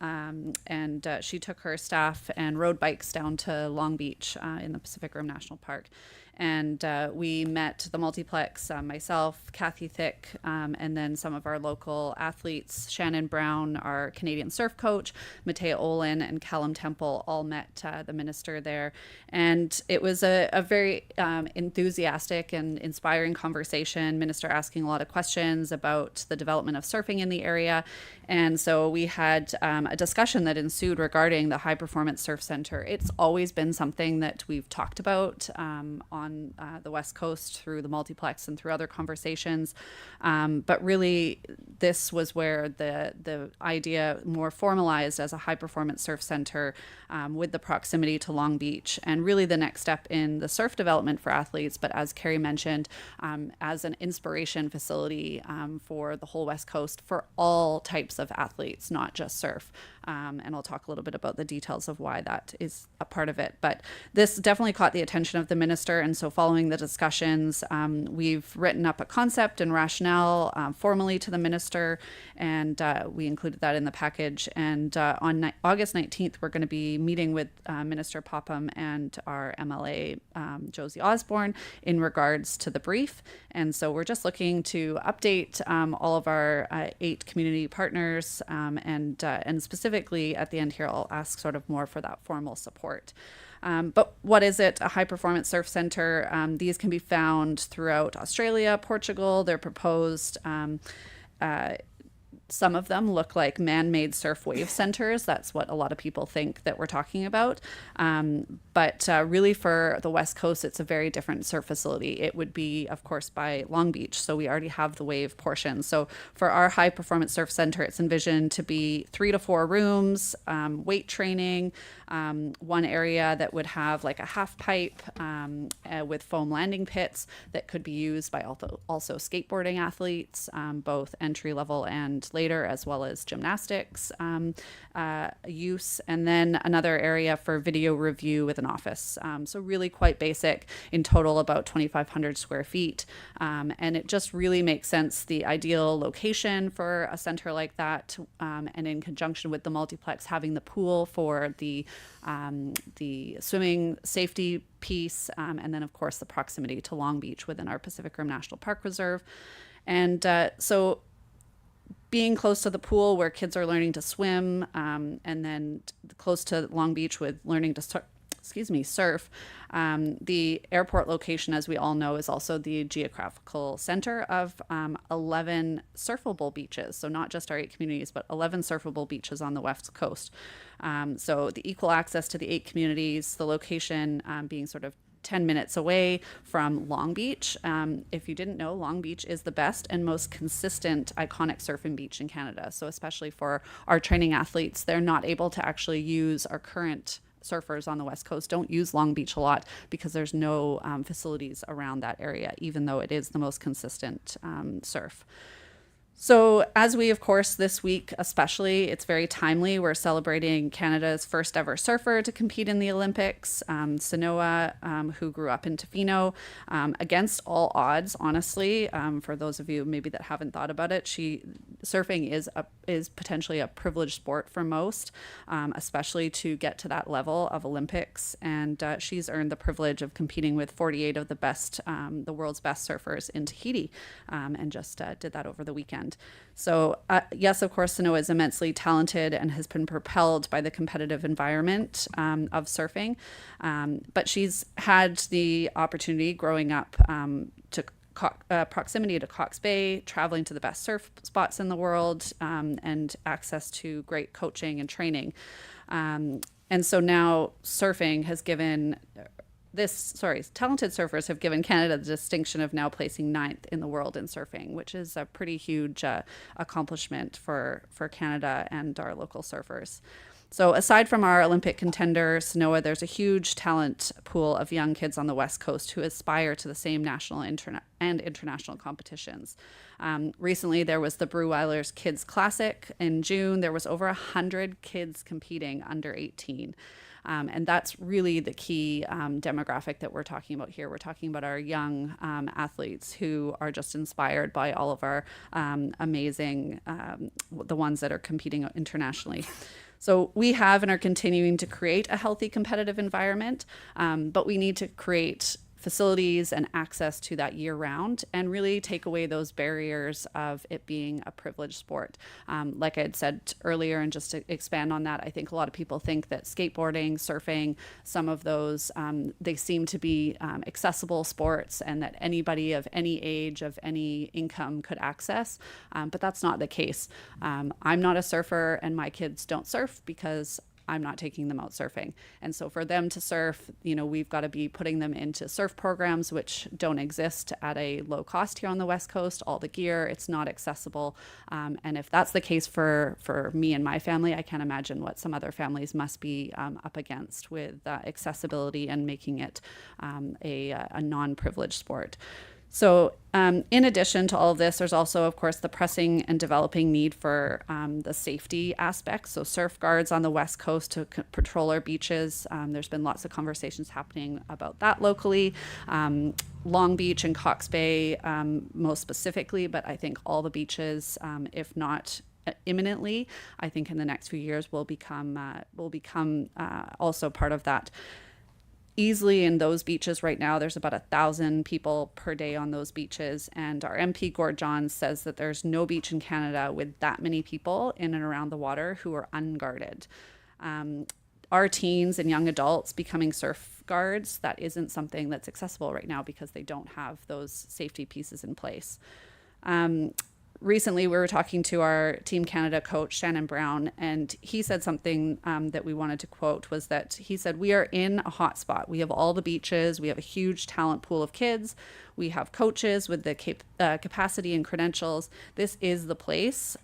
and she took her staff and rode bikes down to Long Beach in the Pacific Rim National Park. And we met the multiplex, myself, Kathy Thick, and then some of our local athletes, Shannon Brown, our Canadian surf coach, Matea Olin, and Callum Temple all met the minister there. And it was a very enthusiastic and inspiring conversation, minister asking a lot of questions about the development of surfing in the area. And so we had a discussion that ensued regarding the High Performance Surf Center. It's always been something that we've talked about on the West Coast through the multiplex and through other conversations. But really, this was where the idea more formalized as a high performance surf center with the proximity to Long Beach, and really the next step in the surf development for athletes. But as Carrie mentioned, as an inspiration facility for the whole West Coast for all types of athletes, not just surf. And I'll talk a little bit about the details of why that is a part of it. But this definitely caught the attention of the minister. And so following the discussions, we've written up a concept and rationale formally to the minister, and we included that in the package. And on August 19th, we're going to be meeting with Minister Popham and our MLA, Josie Osborne, in regards to the brief. And so we're just looking to update all of our 8 community partners, and specifically at the end here, I'll ask sort of more for that formal support. But what is it? A high performance surf center. These can be found throughout Australia, Portugal. They're proposed. Some of them look like man-made surf wave centers. That's what a lot of people think that we're talking about. But really for the West Coast, it's a very different surf facility. It would be, of course, by Long Beach. So we already have the wave portion. So for our high performance surf center, it's envisioned to be 3 to 4 rooms, weight training, one area that would have like a half pipe with foam landing pits that could be used by also skateboarding athletes, both entry level and later, as well as gymnastics use. And then another area for video review with an office. So really quite basic, in total about 2,500 square feet. And it just really makes sense, the ideal location for a center like that, and in conjunction with the multiplex having the pool for the the swimming safety piece, and then of course the proximity to Long Beach within our Pacific Rim National Park Reserve. And so being close to the pool where kids are learning to swim, and then close to Long Beach with learning to surf. The airport location, as we all know, is also the geographical center of 11 surfable beaches. So not just our 8 communities, but 11 surfable beaches on the West Coast. So the equal access to the 8 communities, the location being sort of 10 minutes away from Long Beach. If you didn't know, Long Beach is the best and most consistent iconic surfing beach in Canada. So especially for our training athletes, they're not able to actually use our current surfers on the West Coast don't use Long Beach a lot because there's no facilities around that area, even though it is the most consistent surf. So as we, of course, this week especially, it's very timely. We're celebrating Canada's first ever surfer to compete in the Olympics, Sanoa, who grew up in Tofino, against all odds, honestly. For those of you maybe that haven't thought about it, surfing is potentially a privileged sport for most, especially to get to that level of Olympics. And she's earned the privilege of competing with 48 of the world's best surfers in Tahiti, and just did that over the weekend. So yes, of course, Sanoa is immensely talented and has been propelled by the competitive environment of surfing. But she's had the opportunity growing up to proximity to Cox Bay, traveling to the best surf spots in the world, and access to great coaching and training. And so now surfing has given talented surfers have given Canada the distinction of now placing 9th in the world in surfing, which is a pretty huge accomplishment for Canada and our local surfers. So aside from our Olympic contender, Sanoa, there's a huge talent pool of young kids on the West Coast who aspire to the same national and international competitions. Recently, there was the Brewweiler's Kids Classic. In June, there was over 100 kids competing under 18. And that's really the key demographic that we're talking about here. We're talking about our young athletes who are just inspired by all of our amazing, the ones that are competing internationally. So we have and are continuing to create a healthy competitive environment, but we need to create facilities and access to that year round and really take away those barriers of it being a privileged sport. Like I had said earlier, and just to expand on that, I think a lot of people think that skateboarding, surfing, some of those, they seem to be accessible sports and that anybody of any age, of any income could access, but that's not the case. I'm not a surfer and my kids don't surf because I'm not taking them out surfing. And so for them to surf, we've got to be putting them into surf programs, which don't exist at a low cost here on the West Coast. All the gear, it's not accessible. And if that's the case for me and my family, I can't imagine what some other families must be up against with accessibility and making it a non-privileged sport. So in addition to all of this, there's also, of course, the pressing and developing need for the safety aspects. So surf guards on the West Coast to patrol our beaches. There's been lots of conversations happening about that locally. Long Beach and Cox Bay most specifically, but I think all the beaches, if not imminently, I think in the next few years will become also part of that. Easily in those beaches right now, there's about 1,000 people per day on those beaches. And our MP Gord Johns says that there's no beach in Canada with that many people in and around the water who are unguarded. Our teens and young adults becoming surf guards, that isn't something that's accessible right now because they don't have those safety pieces in place. Recently, we were talking to our Team Canada coach, Shannon Brown, and he said something that we wanted to quote was that he said, "We are in a hot spot. We have all the beaches. We have a huge talent pool of kids. We have coaches with the capacity and credentials. This is the place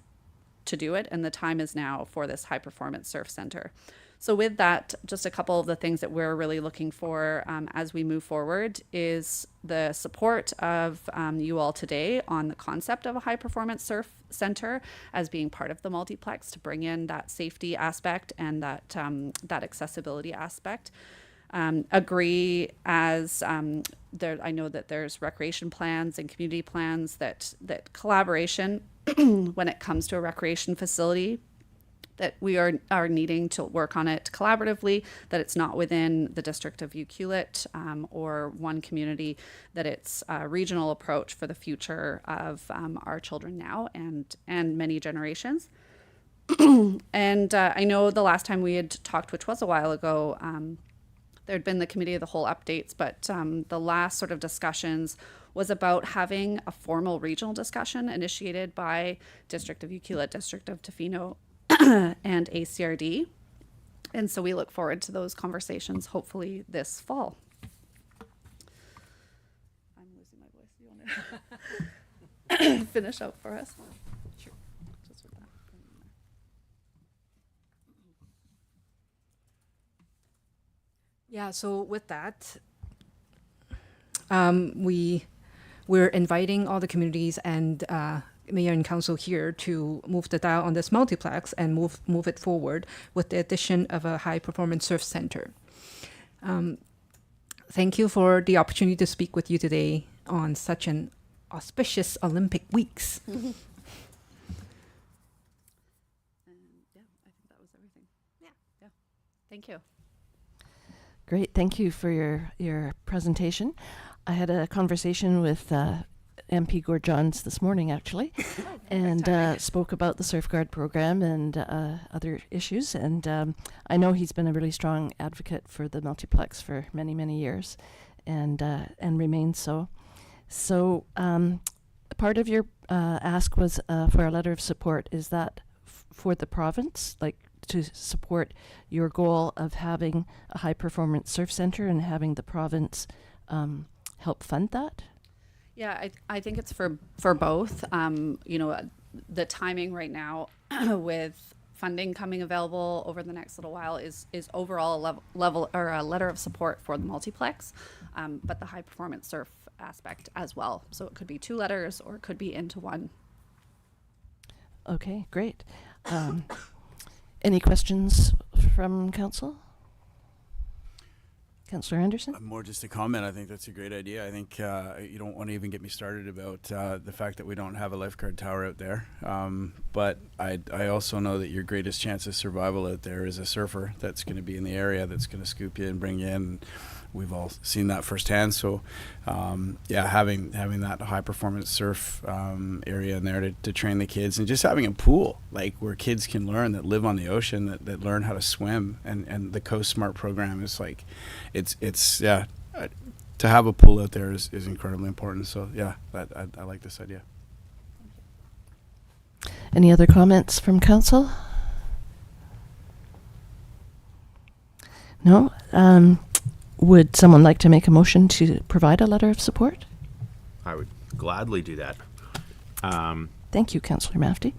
to do it, and the time is now for this high-performance surf center." So with that, just a couple of the things that we're really looking for as we move forward is the support of you all today on the concept of a high-performance surf center as being part of the multiplex to bring in that safety aspect and that accessibility aspect. Agree as I know that there's recreation plans and community plans that collaboration when it comes to a recreation facility that we are needing to work on it collaboratively, that it's not within the District of Ucluelet or one community, that it's a regional approach for the future of our children now and many generations. And I know the last time we had talked, which was a while ago, there'd been the Committee of the Whole updates, but the last sort of discussions was about having a formal regional discussion initiated by District of Ucluelet, District of Tofino, and ACRD. And so we look forward to those conversations hopefully this fall. I'm losing my voice. You want to finish up for us? Sure. Just with that.
Yeah, so with that, we're inviting all the communities and mayor and council here to move the dial on this multiplex and move it forward with the addition of a high performance surf center. Thank you for the opportunity to speak with you today on such an auspicious Olympic weeks.
Yeah, I think that was everything. Yeah. Thank you.
Great, thank you for your presentation. I had a conversation with MP Gord-Johns this morning, actually, and spoke about the Surf Guard program and other issues. And I know he's been a really strong advocate for the multiplex for many, many years, and remains so. So part of your ask was for a letter of support. Is that for the province, like to support your goal of having a high performance surf center and having the province help fund that?
Yeah, I think it's for both. The timing right now with funding coming available over the next little while is overall a level or a letter of support for the multiplex, but the high performance surf aspect as well. So it could be 2 letters or it could be into one.
Okay, great. Any questions from council? Councillor Anderson?
More just a comment. I think that's a great idea. I think you don't want to even get me started about the fact that we don't have a lifeguard tower out there. But I also know that your greatest chance of survival out there is a surfer that's going to be in the area that's going to scoop you and bring you in. We've all seen that firsthand. So, having that high performance surf area in there to train the kids, and just having a pool like where kids can learn, that live on the ocean, that learn how to swim, and the Coast Smart program is like, to have a pool out there is incredibly important. So I like this idea.
Any other comments from council? No? Would someone like to make a motion to provide a letter of support?
I would gladly do that.
Thank you, Councillor Mafty.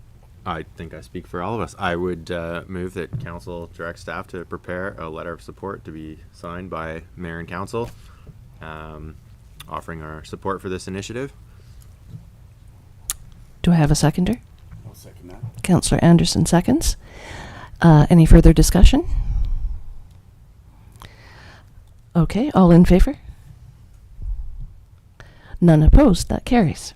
I think I speak for all of us. I would move that council direct staff to prepare a letter of support to be signed by mayor and council, offering our support for this initiative.
Do I have a seconder?
I'll second that.
Councillor Anderson seconds. Any further discussion? Okay, all in favor? None opposed. That carries.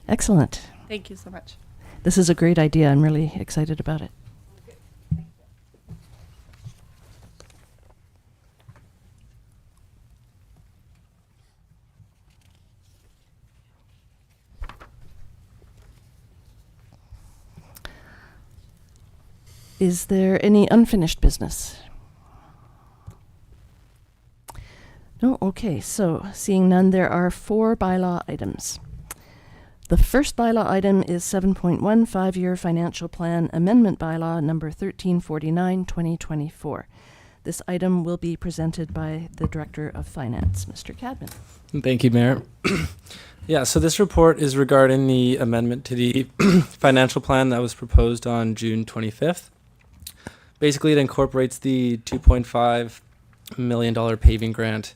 Excellent.
Thank you so much.
This is a great idea. I'm really excited about it. Is there any unfinished business? No? Okay, so seeing none, there are 4 bylaw items. The first bylaw item is 7.1 5-year financial plan amendment bylaw number 1349 2024. This item will be presented by the Director of Finance, Mr. Cadman.
Thank you, Mayor. So this report is regarding the amendment to the financial plan that was proposed on June 25th. Basically, it incorporates the $2.5 million paving grant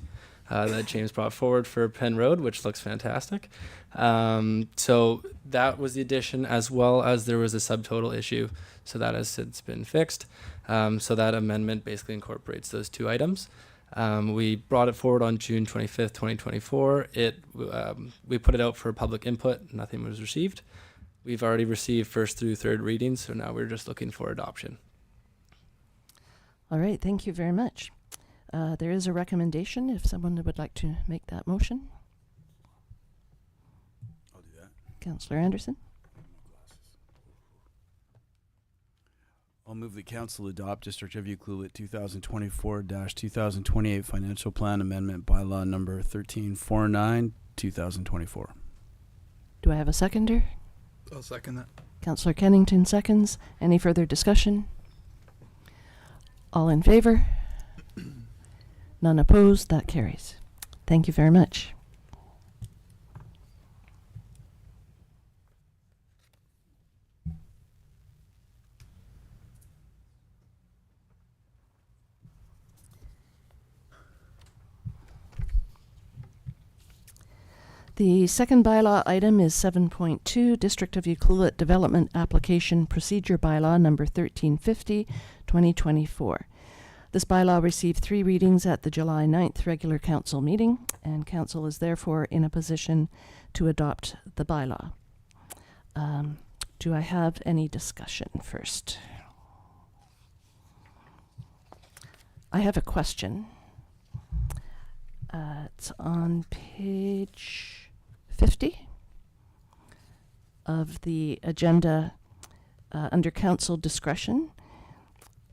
that James brought forward for Penn Road, which looks fantastic. So that was the addition, as well as there was a subtotal issue. So that has since been fixed. So that amendment basically incorporates those 2 items. We brought it forward on June 25th, 2024. We put it out for public input. Nothing was received. We've already received first through third readings, so now we're just looking for adoption.
All right, thank you very much. There is a recommendation if someone would like to make that motion.
I'll do that.
Councillor Anderson.
I'll move the council adopt District of Ucluelet 2024-2028 Financial Plan Amendment Bylaw Number 1349, 2024.
Do I have a seconder?
I'll second that.
Councillor Kennington seconds. Any further discussion? All in favor? None opposed? That carries. Thank you very much. The second bylaw item is 7.2, District of Ucluelet Development Application Procedure Bylaw number 1350, 2024. This bylaw received 3 readings at the July 9th regular council meeting, and council is therefore in a position to adopt the bylaw. Do I have any discussion first? I have a question. It's on page 50 of the agenda under council discretion.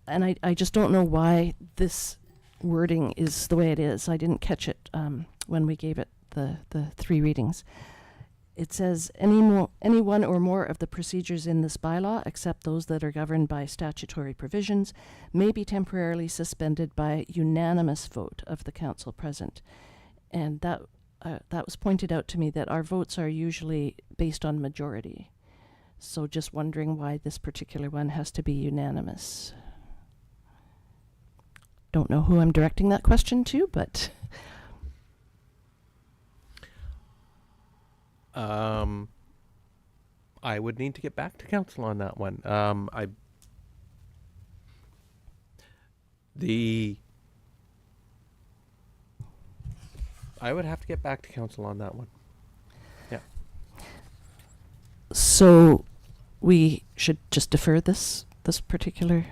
And I just don't know why this wording is the way it is. I didn't catch it when we gave it the 3 readings. It says, any one or more of the procedures in this bylaw, except those that are governed by statutory provisions, may be temporarily suspended by unanimous vote of the council present. And that was pointed out to me that our votes are usually based on majority. So just wondering why this particular one has to be unanimous. Don't know who I'm directing that question to, but
I would need to get back to council on that one. I would have to get back to council on that one. Yeah.
so we should just defer this particular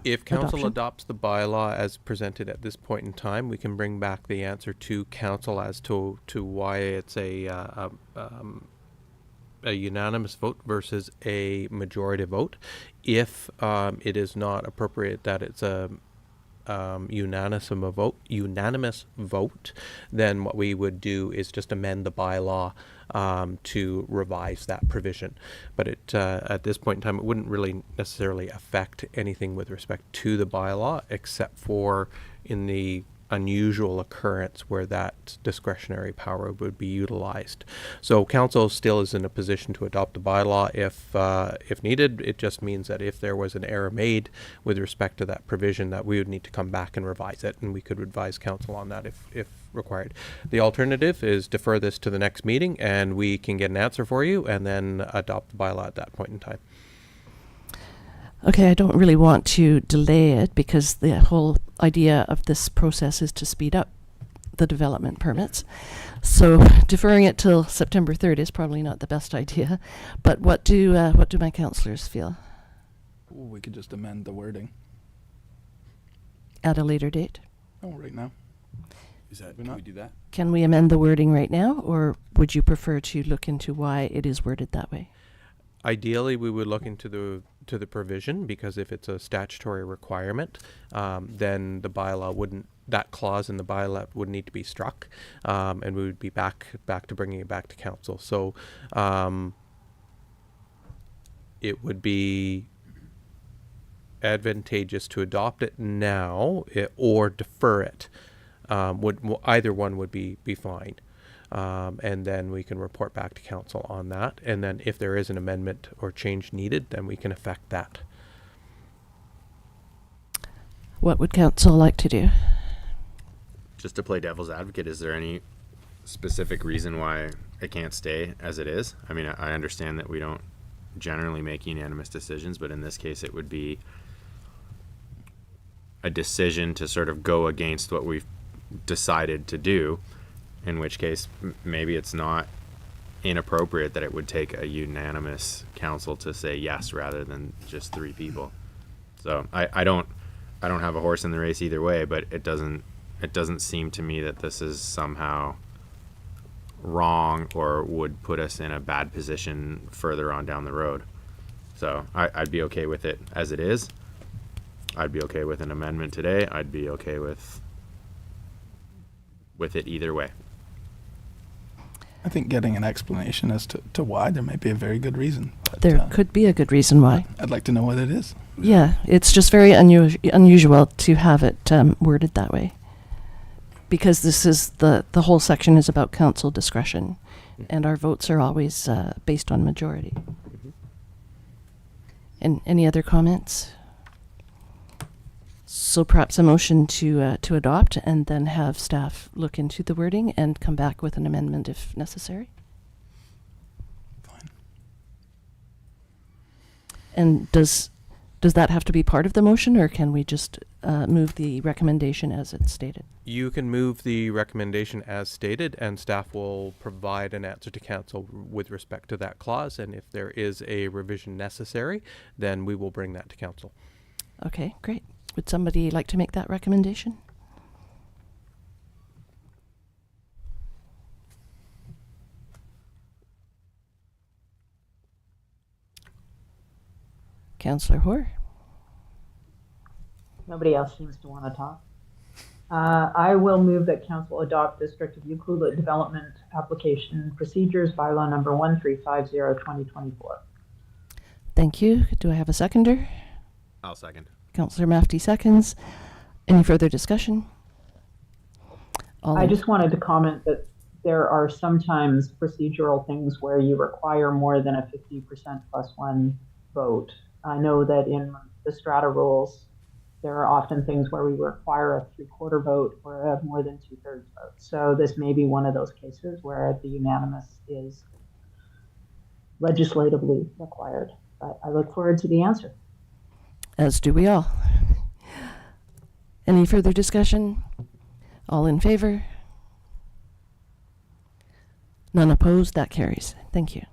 If council
adoption?
adopts the bylaw as presented at this point in time, we can bring back the answer to council as to why it's a unanimous vote versus a majority vote. If it is not appropriate that it's a unanimous vote, then what we would do is just amend the bylaw to revise that provision. But at this point in time, it wouldn't really necessarily affect anything with respect to the bylaw, except for in the unusual occurrence where that discretionary power would be utilized. So council still is in a position to adopt the bylaw if needed. It just means that if there was an error made with respect to that provision, that we would need to come back and revise it, and we could advise council on that if required. The alternative is defer this to the next meeting, and we can get an answer for you and then adopt the bylaw at that point in time.
Okay, I don't really want to delay it because the whole idea of this process is to speed up the development permits. So deferring it till September 3rd is probably not the best idea. But what do my councillors feel
Ooh, we could just amend the wording.
at a later date?
Oh, right now.
Can we do that?
Can we amend the wording right now, or would you prefer to look into why it is worded that way?
Ideally, we would look into the provision, because if it's a statutory requirement, then the bylaw wouldn't, that clause in the bylaw would need to be struck, and we would be back to bringing it back to council. So it would be advantageous to adopt it now or defer it. Either one would be fine. And then we can report back to council on that. And then if there is an amendment or change needed, then we can affect that.
What would council like to do?
Just to play devil's advocate, is there any specific reason why it can't stay as it is? I mean, I understand that we don't generally make unanimous decisions, but in this case it would be a decision to sort of go against what we've decided to do, in which case maybe it's not inappropriate that it would take a unanimous council to say yes rather than just 3 people. So I don't have a horse in the race either way, but it doesn't seem to me that this is somehow wrong or would put us in a bad position further on down the road. So I'd be okay with it as it is. I'd be okay with an amendment today. I'd be okay with it either way.
I think getting an explanation as to why there may be a very good reason. But,
There could be a good reason why.
I'd like to know what it is.
Yeah, it's just very unusual to have it worded that way. Because this is the whole section is about council discretion, and our votes are always based on majority. And any other comments? So perhaps a motion to adopt and then have staff look into the wording and come back with an amendment if necessary.
Fine.
And does that have to be part of the motion, or can we just move the recommendation as it's stated?
You can move the recommendation as stated, and staff will provide an answer to council with respect to that clause. And if there is a revision necessary, then we will bring that to council.
Okay, great. Would somebody like to make that recommendation? Councillor Hoare?
Nobody else seems to want to talk. I will move that council adopt District of Ucluelet Development Application Procedures Bylaw number 1350/2024.
Thank you. Do I have a seconder?
I'll second.
Councillor Mafty seconds. Any further discussion?
I just wanted to comment that there are sometimes procedural things where you require more than a 50% plus 1 vote. I know that in the strata rules, there are often things where we require a 3/4 vote or a more than 2/3 vote. So this may be one of those cases where the unanimous is legislatively required. But I look forward to the answer.
As do we all. Any further discussion? All in favor? None opposed? That carries. Thank you.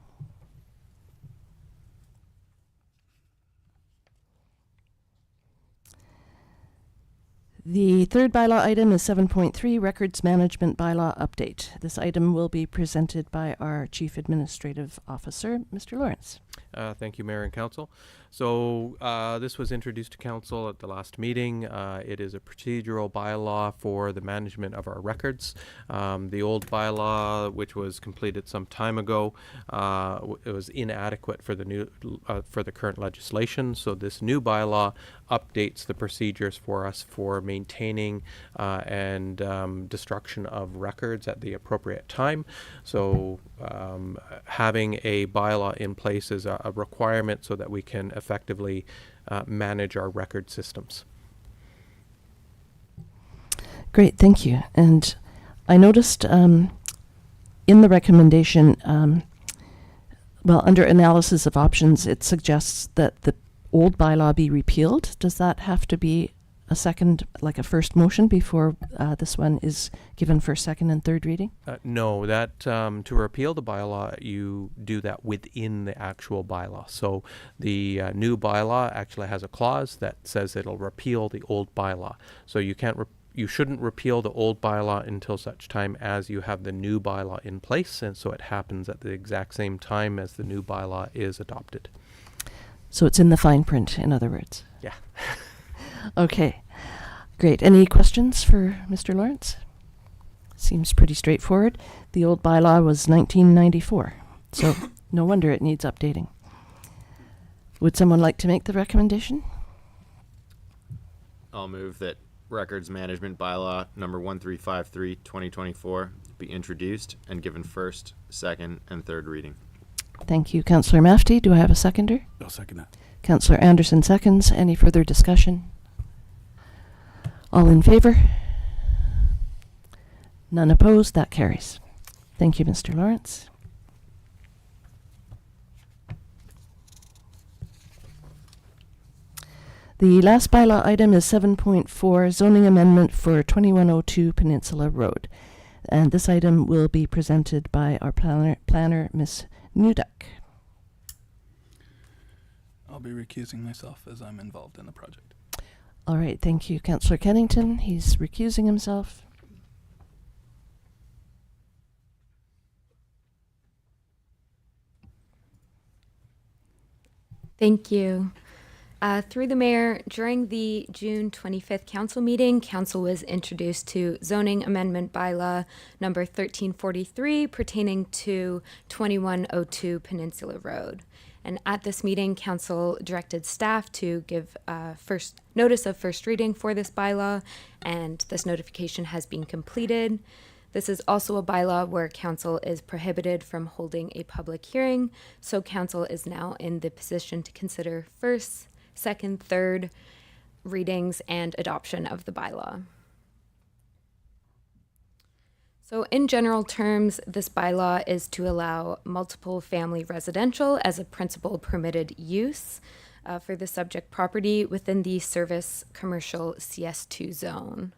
The third bylaw item is 7.3, Records Management Bylaw Update. This item will be presented by our Chief Administrative Officer, Mr. Lawrence.
Thank you, Mayor and Council. So this was introduced to Council at the last meeting. It is a procedural bylaw for the management of our records. The old bylaw, which was completed some time ago, it was inadequate for the current legislation. So this new bylaw updates the procedures for us for maintaining and destruction of records at the appropriate time. So having a bylaw in place is a requirement so that we can effectively manage our record systems.
Great, thank you. And I noticed in the recommendation, under analysis of options, it suggests that the old bylaw be repealed. Does that have to be a second, like a first motion before this one is given for second and third reading?
No, that to repeal the bylaw, you do that within the actual bylaw. So the new bylaw actually has a clause that says it'll repeal the old bylaw. So you can't you shouldn't repeal the old bylaw until such time as you have the new bylaw in place, and so it happens at the exact same time as the new bylaw is adopted.
So it's in the fine print, in other words.
Yeah.
Okay, great. Any questions for Mr. Lawrence? Seems pretty straightforward. The old bylaw was 1994, so no wonder it needs updating. Would someone like to make the recommendation?
I'll move that Records Management Bylaw number 1353/2024 be introduced and given first, second, and third reading.
Thank you, Councillor Mafty. Do I have a seconder?
I'll second that.
Councillor Anderson seconds. Any further discussion? All in favor? None opposed? That carries. Thank you, Mr. Lawrence. The last bylaw item is 7.4, zoning amendment for 2102 Peninsula Road. And this item will be presented by our planner Ms. Newduck.
I'll be recusing myself as I'm involved in the project.
All right, thank you, Councillor Kennington. He's recusing himself.
Thank you. Through the mayor, during the June 25th council meeting, council was introduced to zoning amendment bylaw number 1343 pertaining to 2102 Peninsula Road. And at this meeting, council directed staff to give first notice of first reading for this bylaw, and this notification has been completed. This is also a bylaw where council is prohibited from holding a public hearing, so council is now in the position to consider first, second, third readings and adoption of the bylaw. So in general terms, this bylaw is to allow multiple family residential as a principal permitted use for the subject property within the service commercial CS2 zone.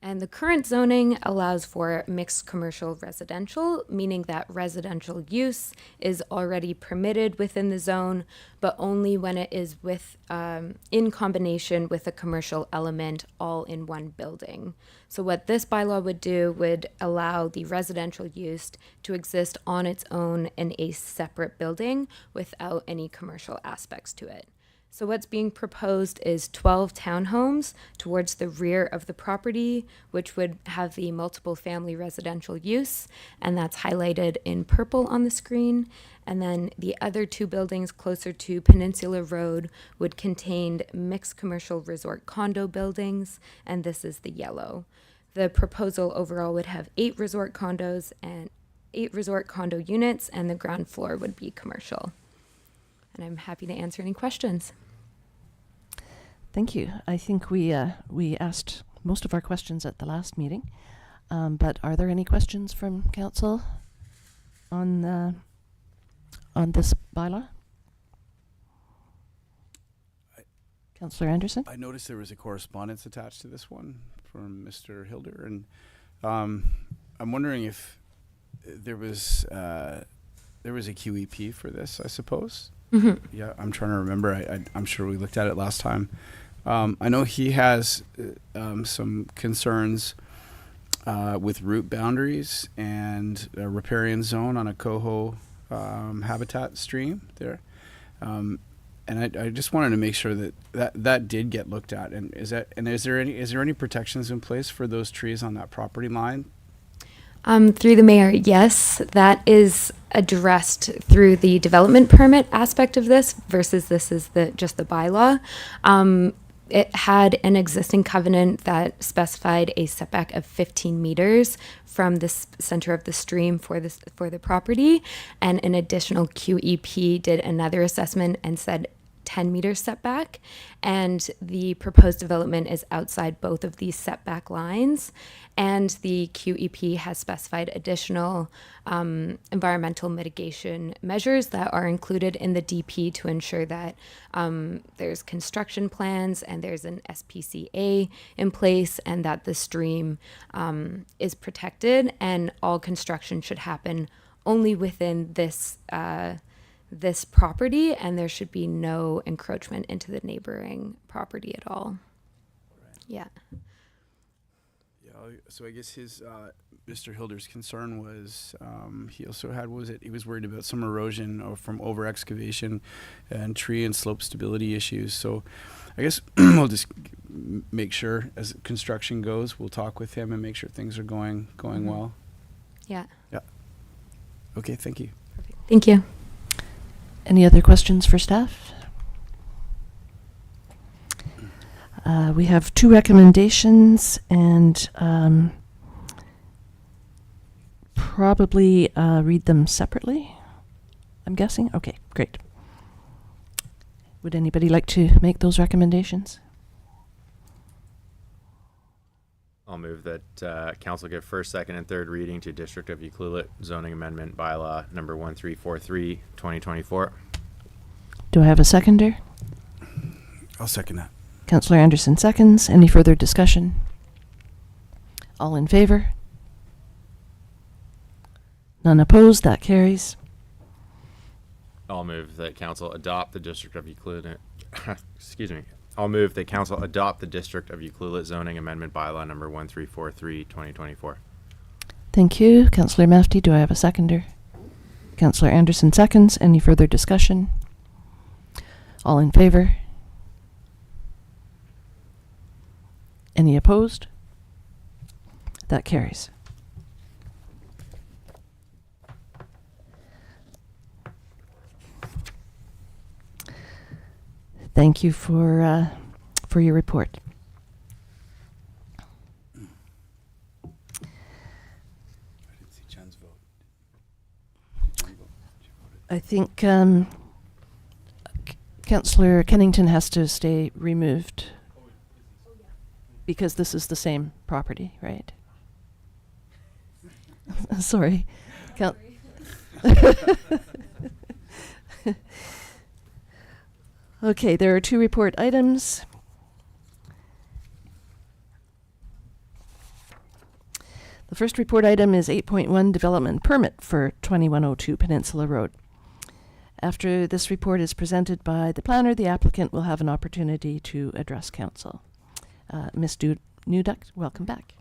And the current zoning allows for mixed commercial residential, meaning that residential use is already permitted within the zone, but only when it is with in combination with a commercial element all in one building. So what this bylaw would do would allow the residential use to exist on its own in a separate building without any commercial aspects to it. So what's being proposed is 12 townhomes towards the rear of the property, which would have the multiple family residential use, and that's highlighted in purple on the screen. And then the other two buildings closer to Peninsula Road would contain mixed commercial resort condo buildings, and this is the yellow. The proposal overall would have 8 resort condos and 8 resort condo units, and the ground floor would be commercial. And I'm happy to answer any questions.
Thank you. I think we asked most of our questions at the last meeting, but are there any questions from council on this bylaw? Councillor Anderson?
I noticed there was a correspondence attached to this one from Mr. Hilder, and I'm wondering if there was a QEP for this, I suppose.
Mm-hmm.
Yeah, I'm trying to remember. I'm sure we looked at it last time. I know he has some concerns with route boundaries and a riparian zone on a coho habitat stream there. And I just wanted to make sure that did get looked at. And is there any protections in place for those trees on that property line?
Through the mayor, yes, that is addressed through the development permit aspect of this versus this is just the bylaw. It had an existing covenant that specified a setback of 15 meters from the center of the stream for the property, and an additional QEP did another assessment and said 10 meter setback, and the proposed development is outside both of these setback lines, and the QEP has specified additional environmental mitigation measures that are included in the DP to ensure that there's construction plans and there's an SPCA in place, and that the stream is protected, and all construction should happen only within this property, and there should be no encroachment into the neighboring property at all.
Right.
Yeah.
Yeah. So I guess his Mr. Hilder's concern was he also had he was worried about some erosion or from over excavation and tree and slope stability issues. So I guess we'll just make sure as construction goes, we'll talk with him and make sure things are going
Mm-hmm.
well.
Yeah.
Yeah. Okay. Thank you.
Perfect. Thank you.
Any other questions for staff? We have 2 recommendations, and probably read them separately, I'm guessing. Okay, great. Would anybody like to make those recommendations?
I'll move that council give first, second, and third reading to District of Ucluelet zoning amendment bylaw number 1343, 2024.
Do I have a seconder?
I'll second that.
Councillor Anderson seconds. Any further discussion? All in favor? None opposed, that carries.
I'll move that council adopt the District of Ucluelet. Excuse me. I'll move that council adopt the District of Ucluelet zoning amendment bylaw number 1343, 2024.
Thank you. Councillor Mafti, do I have a seconder? Councillor Anderson seconds. Any further discussion? All in favor? Any opposed? That carries. Thank you for your report.
I didn't see Jen's vote. Did Jen vote? She voted.
I think Councillor Kennington has to stay removed because this is the same property, right? Sorry. Okay, there are two report items. The first report item is 8.1 development permit for 2102 Peninsula Road. After this report is presented by the planner, the applicant will have an opportunity to address council. Ms. Newduck, welcome back.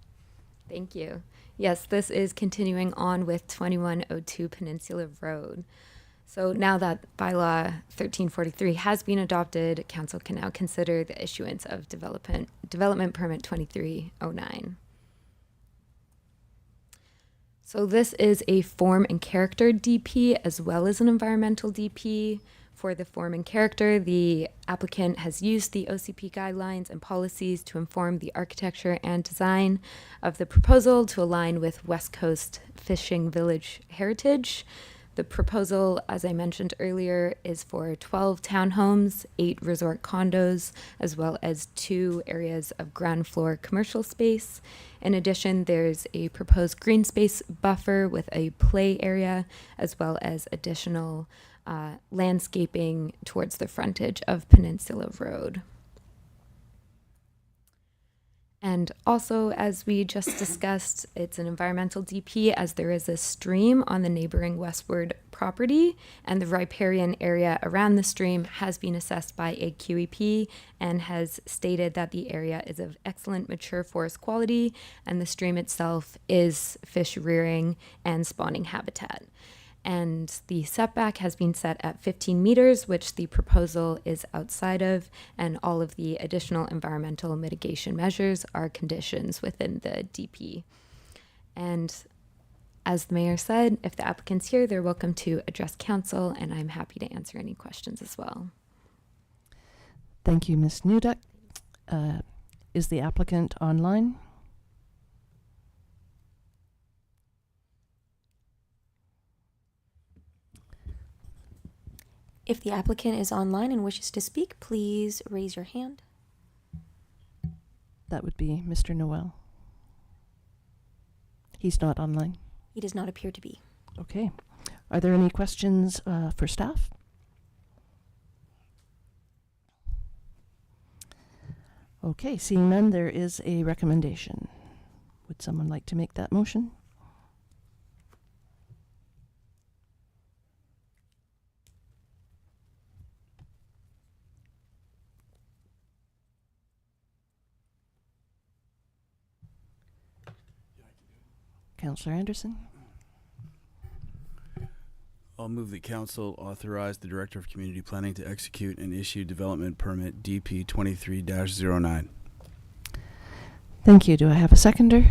Thank you. Yes, this is continuing on with 2102 Peninsula Road. So now that bylaw 1343 has been adopted, council can now consider the issuance of development permit 2309. So this is a form and character DP as well as an environmental DP. For the form and character, the applicant has used the OCP guidelines and policies to inform the architecture and design of the proposal to align with West Coast Fishing Village heritage. The proposal, as I mentioned earlier, is for 12 townhomes, 8 resort condos, as well as 2 areas of ground floor commercial space. In addition, there's a proposed green space buffer with a play area, as well as additional landscaping towards the frontage of Peninsula Road. And also, as we just discussed, it's an environmental DP as there is a stream on the neighboring westward property, and the riparian area around the stream has been assessed by a QEP and has stated that the area is of excellent mature forest quality, and the stream itself is fish rearing and spawning habitat. And the setback has been set at 15 meters, which the proposal is outside of, and all of the additional environmental mitigation measures are conditions within the DP. And as the mayor said, if the applicant's here, they're welcome to address council, and I'm happy to answer any questions as well.
Thank you, Ms. Newduck. Is the applicant online?
If the applicant is online and wishes to speak, please raise your hand.
That would be Mr. Noel. He's not online.
He does not appear to be.
Okay. Are there any questions for staff? Okay, seeing none, there is a recommendation. Would someone like to make that motion? Councillor Anderson?
I'll move that council authorize the Director of Community Planning to execute and issue development permit DP 23-09.
Thank you. Do I have a seconder?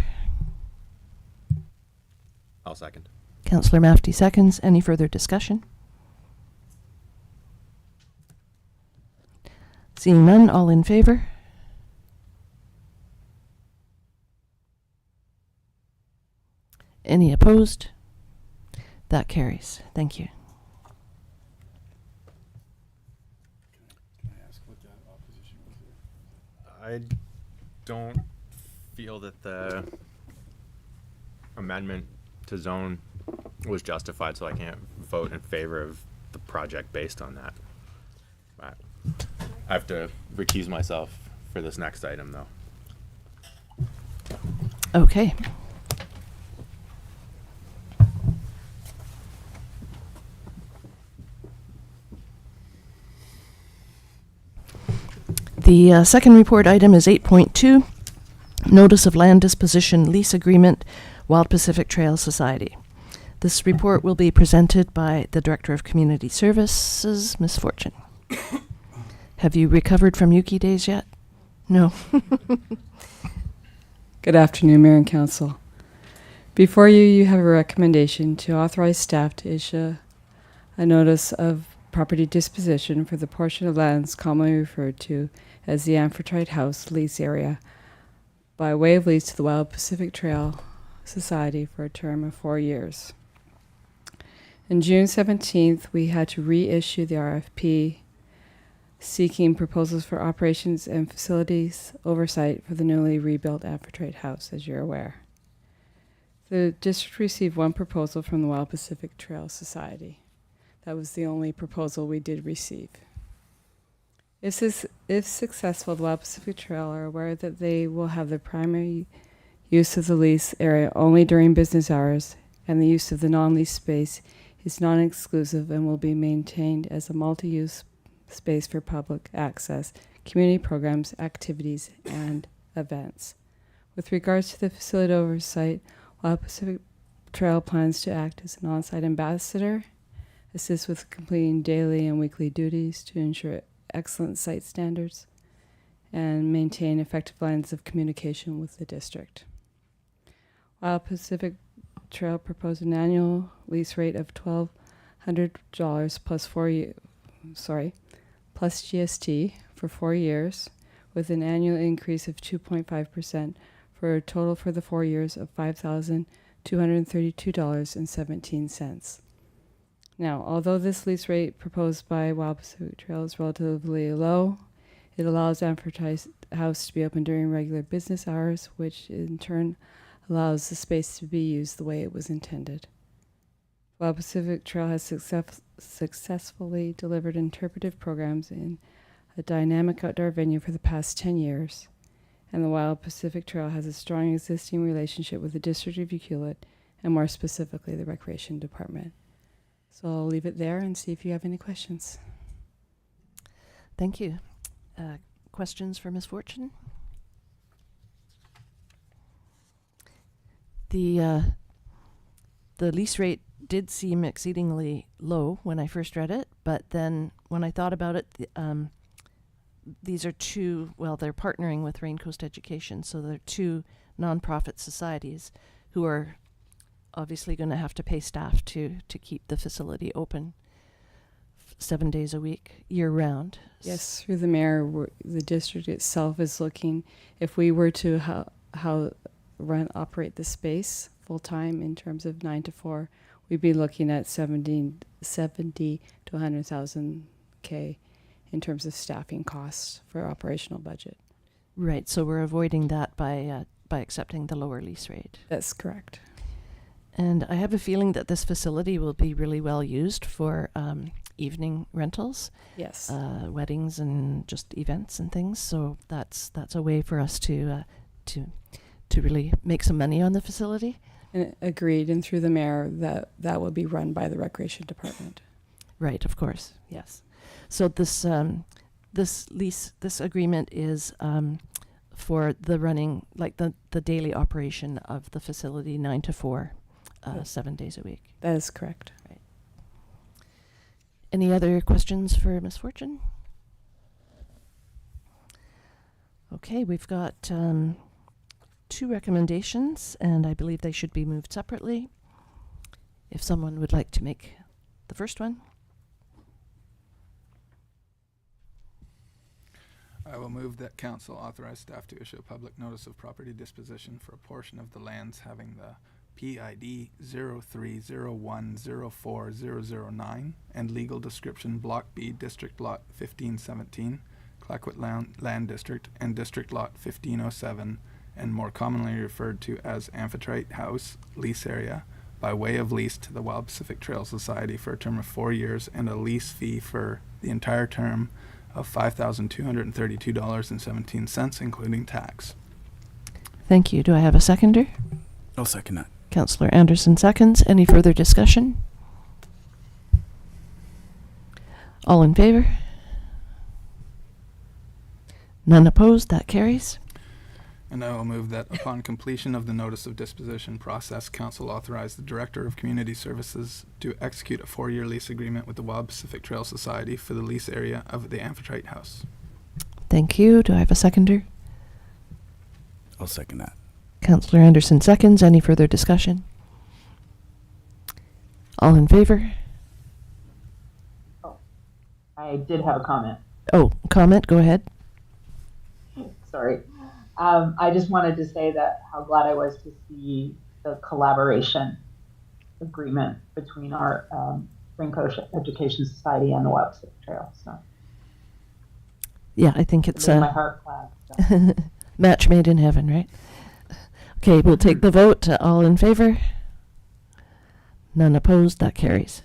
I'll second.
Councillor Mafti seconds. Any further discussion? Seeing none, all in favor? Any opposed? That carries. Thank you.
Can I ask what that opposition was there?
I don't feel that the amendment to zone was justified, so I can't vote in favor of the project based on that. I have to recuse myself for this next item, though.
Okay. The second report item is 8.2, Notice of Land Disposition Lease Agreement, Wild Pacific Trail Society. This report will be presented by the Director of Community Services, Ms. Fortune. Have you recovered from Yuki days yet? No.
Good afternoon, Mayor and Council. Before you, you have a recommendation to authorize staff to issue a notice of property disposition for the portion of lands commonly referred to as the Amphitrite House lease area by way of lease to the Wild Pacific Trail Society for a term of 4 years. On June 17th, we had to reissue the RFP seeking proposals for operations and facilities oversight for the newly rebuilt Amphitrite House, as you're aware. The district received one proposal from the Wild Pacific Trail Society. That was the only proposal we did receive. If successful, the Wild Pacific Trail are aware that they will have the primary use of the lease area only during business hours, and the use of the non-lease space is non-exclusive and will be maintained as a multi-use space for public access, community programs, activities, and events. With regards to the facility oversight, Wild Pacific Trail plans to act as an on-site ambassador, assist with completing daily and weekly duties to ensure excellent site standards, and maintain effective lines of communication with the district. Wild Pacific Trail proposed an annual lease rate of $1,200 plus GST for 4 years, with an annual increase of 2.5% for a total for the 4 years of $5,232.17. Now, although this lease rate proposed by Wild Pacific Trail is relatively low, it allows Amphitrite House to be open during regular business hours, which in turn allows the space to be used the way it was intended. Wild Pacific Trail has successfully delivered interpretive programs in a dynamic outdoor venue for the past 10 years, and the Wild Pacific Trail has a strong existing relationship with the District of Ucluelet, and more specifically the Recreation Department. So I'll leave it there and see if you have any questions.
Thank you. Questions for Ms. Fortune? The lease rate did seem exceedingly low when I first read it, but then when I thought about it, these are they're partnering with Rain Coast Education, so they're two nonprofit societies who are obviously going to have to pay staff to keep the facility open 7 days a week, year round.
Yes, through the mayor, the district itself is looking, if we were to operate the space full time in terms of 9 to 4, we'd be looking at 70 to 100,000 K in terms of staffing costs for operational budget.
Right, so we're avoiding that by accepting the lower lease rate.
That's correct.
And I have a feeling that this facility will be really well used for evening rentals.
Yes.
Weddings and just events and things. So that's a way for us to really make some money on the facility.
And agreed, and through the mayor, that will be run by the Recreation Department.
Right, of course, yes. So this agreement is for the running, like the daily operation of the facility, 9 to 4, 7 days a week.
That is correct.
Right. Any other questions for Ms. Fortune? Okay, we've got 2 recommendations, and I believe they should be moved separately. If someone would like to make the first one.
I will move that council authorize staff to issue a public notice of property disposition for a portion of the lands having the PID 0301040009 and legal description Block B, District Lot 1517, Clayoquot Land District, and District Lot 1507, and more commonly referred to as Amphitrite House lease area, by way of lease to the Wild Pacific Trail Society for a term of 4 years and a lease fee for the entire term of $5,232.17, including tax.
Thank you. Do I have a seconder?
I'll second that.
Councillor Anderson seconds. Any further discussion? All in favor? None opposed? That carries.
And I will move that upon completion of the notice of disposition process, council authorize the Director of Community Services to execute a 4-year lease agreement with the Wild Pacific Trail Society for the lease area of the Amphitrite House.
Thank you. Do I have a seconder?
I'll second that.
Councillor Anderson seconds. Any further discussion? All in favor?
I did have a comment.
Oh, comment. Go ahead.
Sorry. I just wanted to say that how glad I was to see the collaboration agreement between our Spring Coast Education Society and the Wild Pacific Trail. So
Yeah, I think it's
made my heart glad. So.
match made in heaven, right? Okay, we'll take the vote. All in favor? None opposed. That carries.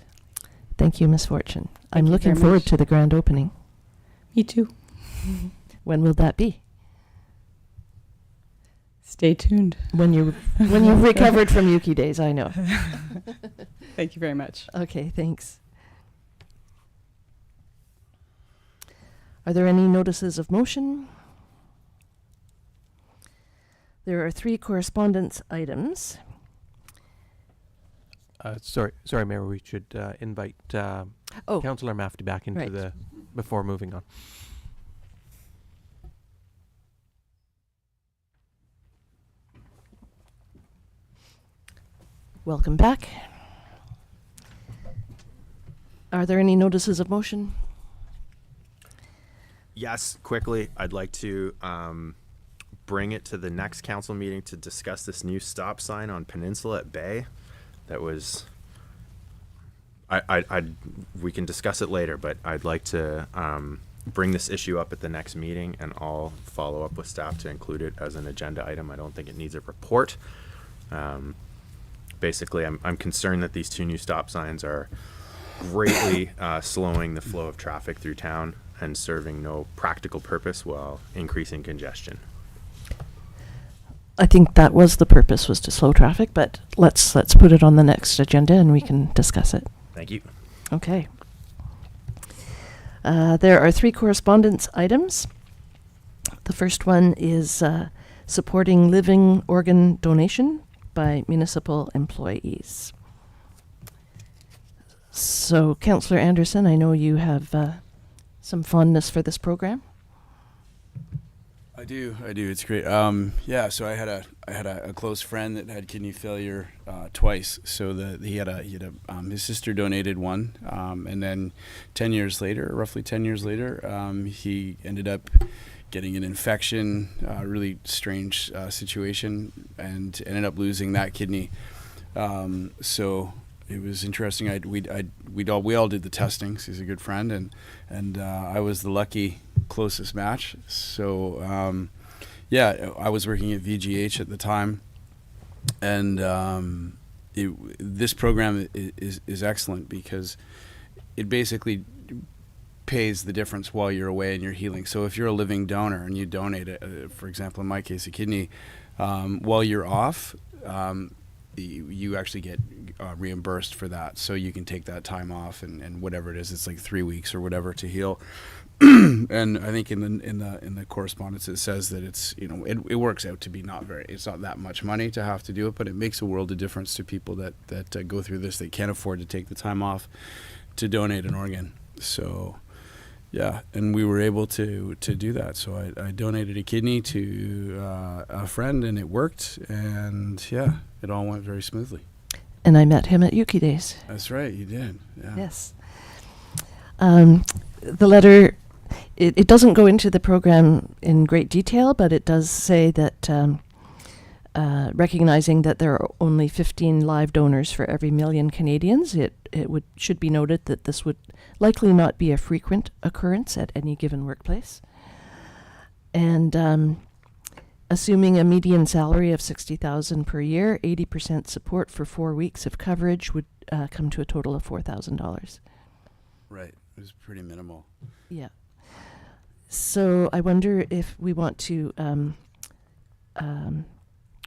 Thank you, Ms. Fortune. I'm
you
looking
very
forward
much.
to the grand opening.
Me too.
When will that be?
Stay tuned.
When you've recovered from Yuki days, I know.
Thank you very much.
Okay, thanks. Are there any notices of motion? There are 3 correspondence items.
Sorry, Mayor. We should invite Councillor Mafty back into
right.
before moving on.
Welcome back. Are there any notices of motion?
Yes, quickly, I'd like to bring it to the next council meeting to discuss this new stop sign on Peninsula at Bay. That was, we can discuss it later, but I'd like to bring this issue up at the next meeting, and I'll follow up with staff to include it as an agenda item. I don't think it needs a report. Basically, I'm concerned that these 2 new stop signs are greatly slowing the flow of traffic through town and serving no practical purpose while increasing congestion.
I think that was the purpose, was to slow traffic, but let's put it on the next agenda and we can discuss it.
Thank you.
Okay. There are 3 correspondence items. The first one is supporting living organ donation by municipal employees. So, Councillor Anderson, I know you have some fondness for this program.
I do. It's great. Yeah. So I had a close friend that had kidney failure twice. So his sister donated one, and then roughly 10 years later, he ended up getting an infection, really strange situation, and ended up losing that kidney. So it was interesting. We all did the testing. He's a good friend, and I was the lucky closest match. So yeah, I was working at VGH at the time, and this program is excellent because it basically pays the difference while you're away and you're healing. So if you're a living donor and you donate, for example, in my case, a kidney, while you're off, you actually get reimbursed for that. So you can take that time off and whatever it is, it's like 3 weeks or whatever to heal. And I think in the correspondence it says that it's, it works out to be it's not that much money to have to do it, but it makes a world of difference to people that go through this. They can't afford to take the time off to donate an organ. So yeah, and we were able to do that. So I donated a kidney to a friend, and it worked, and yeah, it all went very smoothly.
And I met him at Yuki Days.
That's right, you did. Yeah.
Yes. The letter, it doesn't go into the program in great detail, but it does say that recognizing that there are only 15 live donors for every million Canadians, it should be noted that this would likely not be a frequent occurrence at any given workplace. And assuming a median salary of $60,000 per year, 80% support for 4 weeks of coverage would come to a total of $4,000.
Right. It was pretty minimal.
Yeah. So I wonder if we want to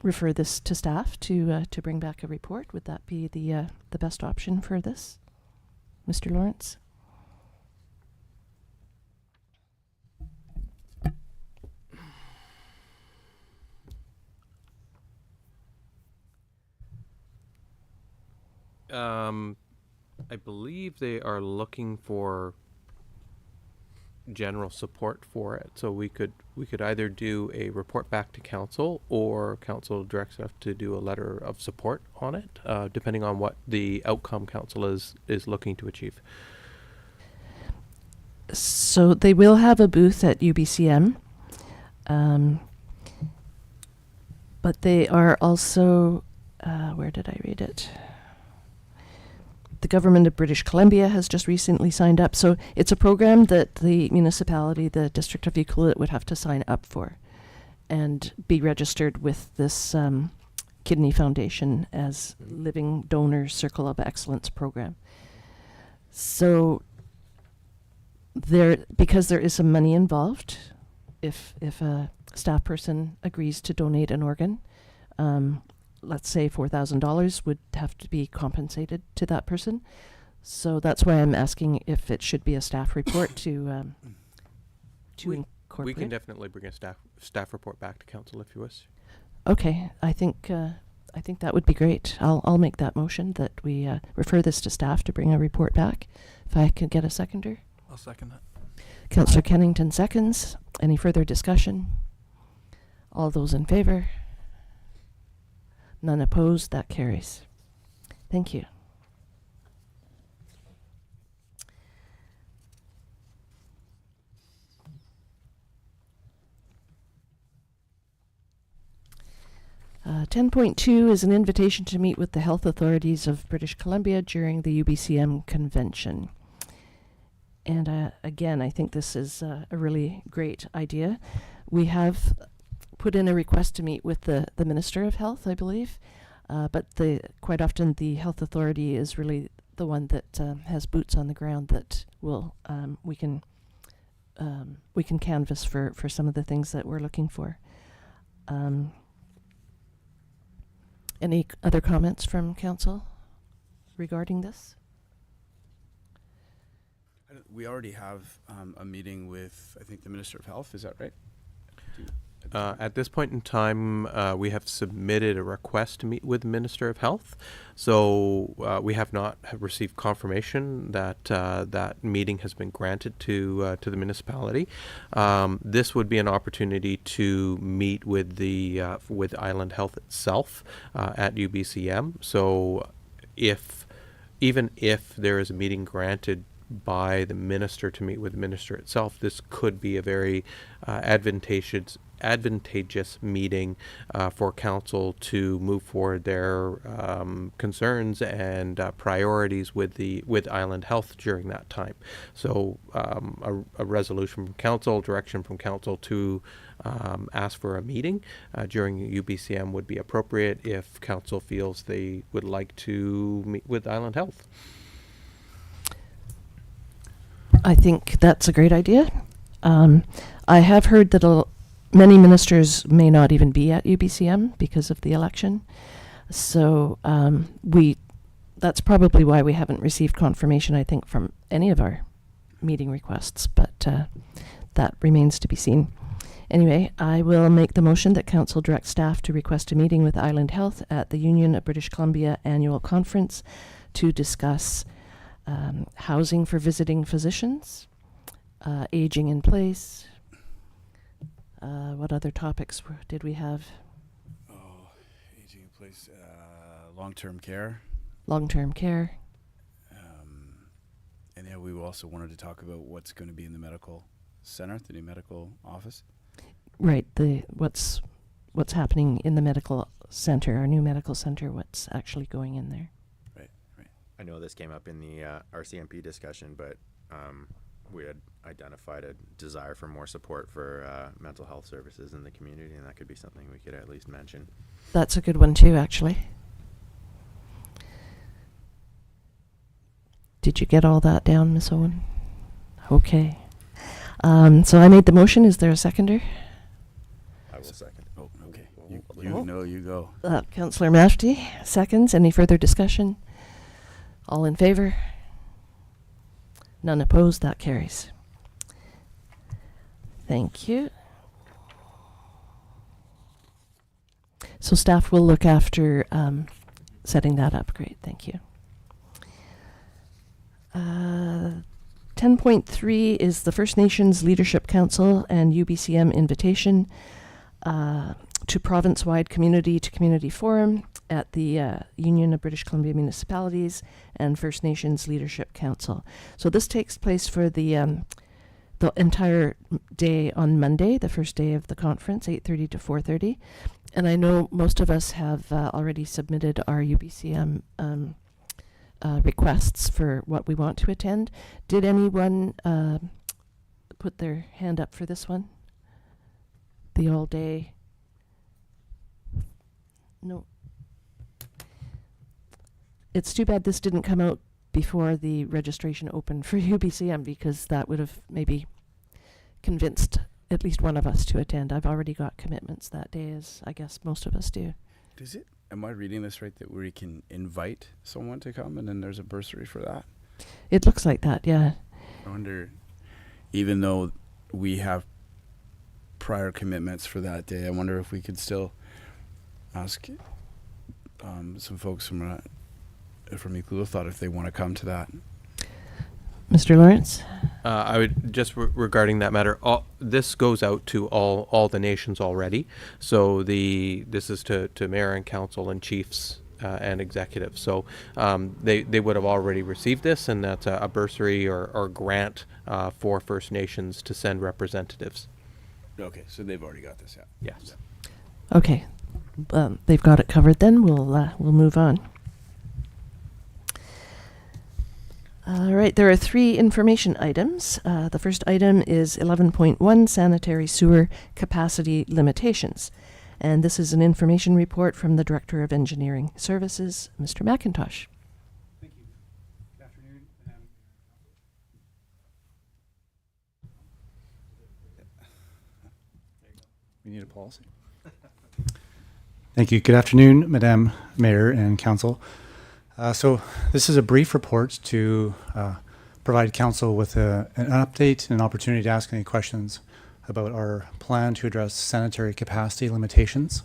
refer this to staff to bring back a report. Would that be the best option for this, Mr. Lawrence?
I believe they are looking for general support for it. So we could either do a report back to council, or council directs us to do a letter of support on it, depending on what the outcome council is looking to achieve.
So they will have a booth at UBCM, but they are also, where did I read it? The government of British Columbia has just recently signed up. So it's a program that the municipality, the District of Ucluelet, would have to sign up for and be registered with this Kidney Foundation as Living Donors Circle of Excellence program. So because there is some money involved, if a staff person agrees to donate an organ, let's say $4,000 would have to be compensated to that person. So that's why I'm asking if it should be a staff report to incorporate.
We can definitely bring a staff report back to council if you wish.
Okay, I think that would be great. I'll make that motion that we refer this to staff to bring a report back. If I could get a seconder.
I'll second that.
Councillor Kennington seconds. Any further discussion? All those in favor? None opposed. That carries. Thank you. Uh, 10.2 is an invitation to meet with the health authorities of British Columbia during the UBCM convention. And again, I think this is a really great idea. We have put in a request to meet with the Minister of Health, I believe, but quite often the health authority is really the one that has boots on the ground that will we can canvass for some of the things that we're looking for. Any other comments from council regarding this?
We already have a meeting with, I think, the Minister of Health. Is that right?
At this point in time, we have submitted a request to meet with the Minister of Health. So we have not received confirmation that that meeting has been granted to the municipality. This would be an opportunity to meet with with Island Health itself at UBCM. So even if there is a meeting granted by the minister to meet with the minister itself, this could be a very advantageous meeting for council to move forward their concerns and priorities with Island Health during that time. So a resolution from council, direction from council to ask for a meeting during UBCM would be appropriate if council feels they would like to meet with Island Health.
I think that's a great idea. I have heard that many ministers may not even be at UBCM because of the election. So that's probably why we haven't received confirmation, I think, from any of our meeting requests, but that remains to be seen. Anyway, I will make the motion that council direct staff to request a meeting with Island Health at the Union of British Columbia annual conference to discuss housing for visiting physicians, aging in place. What other topics did we have?
Oh, aging in place, long-term care.
Long-term care.
And yeah, we also wanted to talk about what's going to be in the medical center, the new medical office.
Right. What's happening in the medical center, our new medical center, what's actually going in there.
I know this came up in the RCMP discussion, but we had identified a desire for more support for mental health services in the community, and that could be something we could at least mention.
That's a good one too, actually. Did you get all that down, Ms. Owen? Okay. So I made the motion. Is there a seconder?
I will second.
Oh, okay. You go.
Councillor Mashti, seconds. Any further discussion? All in favor? None opposed? That carries. Thank you. So staff will look after setting that up. Great, thank you. 10.3 is the First Nations Leadership Council and UBCM invitation to province-wide community-to-community forum at the Union of British Columbia Municipalities and First Nations Leadership Council. So this takes place for the entire day on Monday, the first day of the conference, 8:30 to 4:30. And I know most of us have already submitted our UBCM requests for what we want to attend. Did anyone put their hand up for this one? The all-day? No. It's too bad this didn't come out before the registration opened for UBCM, because that would have maybe convinced at least one of us to attend. I've already got commitments that day, as I guess most of us do.
Does it? Am I reading this right, that we can invite someone to come and then there's a bursary for that?
It looks like that, yeah.
I wonder, even though we have prior commitments for that day, I wonder if we could still ask some folks from Equalithought if they want to come to that.
Mr. Lawrence?
I would just regarding that matter. This goes out to all the nations already. So this is to mayor and council and chiefs and executives. So they would have already received this, and that's a bursary or grant for First Nations to send representatives.
Okay, so they've already got this, yeah.
Yes.
Okay, they've got it covered. Then we'll move on. All right, there are 3 information items. The first item is 11.1, sanitary sewer capacity limitations. And this is an information report from the Director of Engineering Services, Mr. McIntosh.
Thank you. Good afternoon. We need a policy. Thank you. Good afternoon, Madame Mayor and Council. So this is a brief report to provide Council with an update and an opportunity to ask any questions about our plan to address sanitary capacity limitations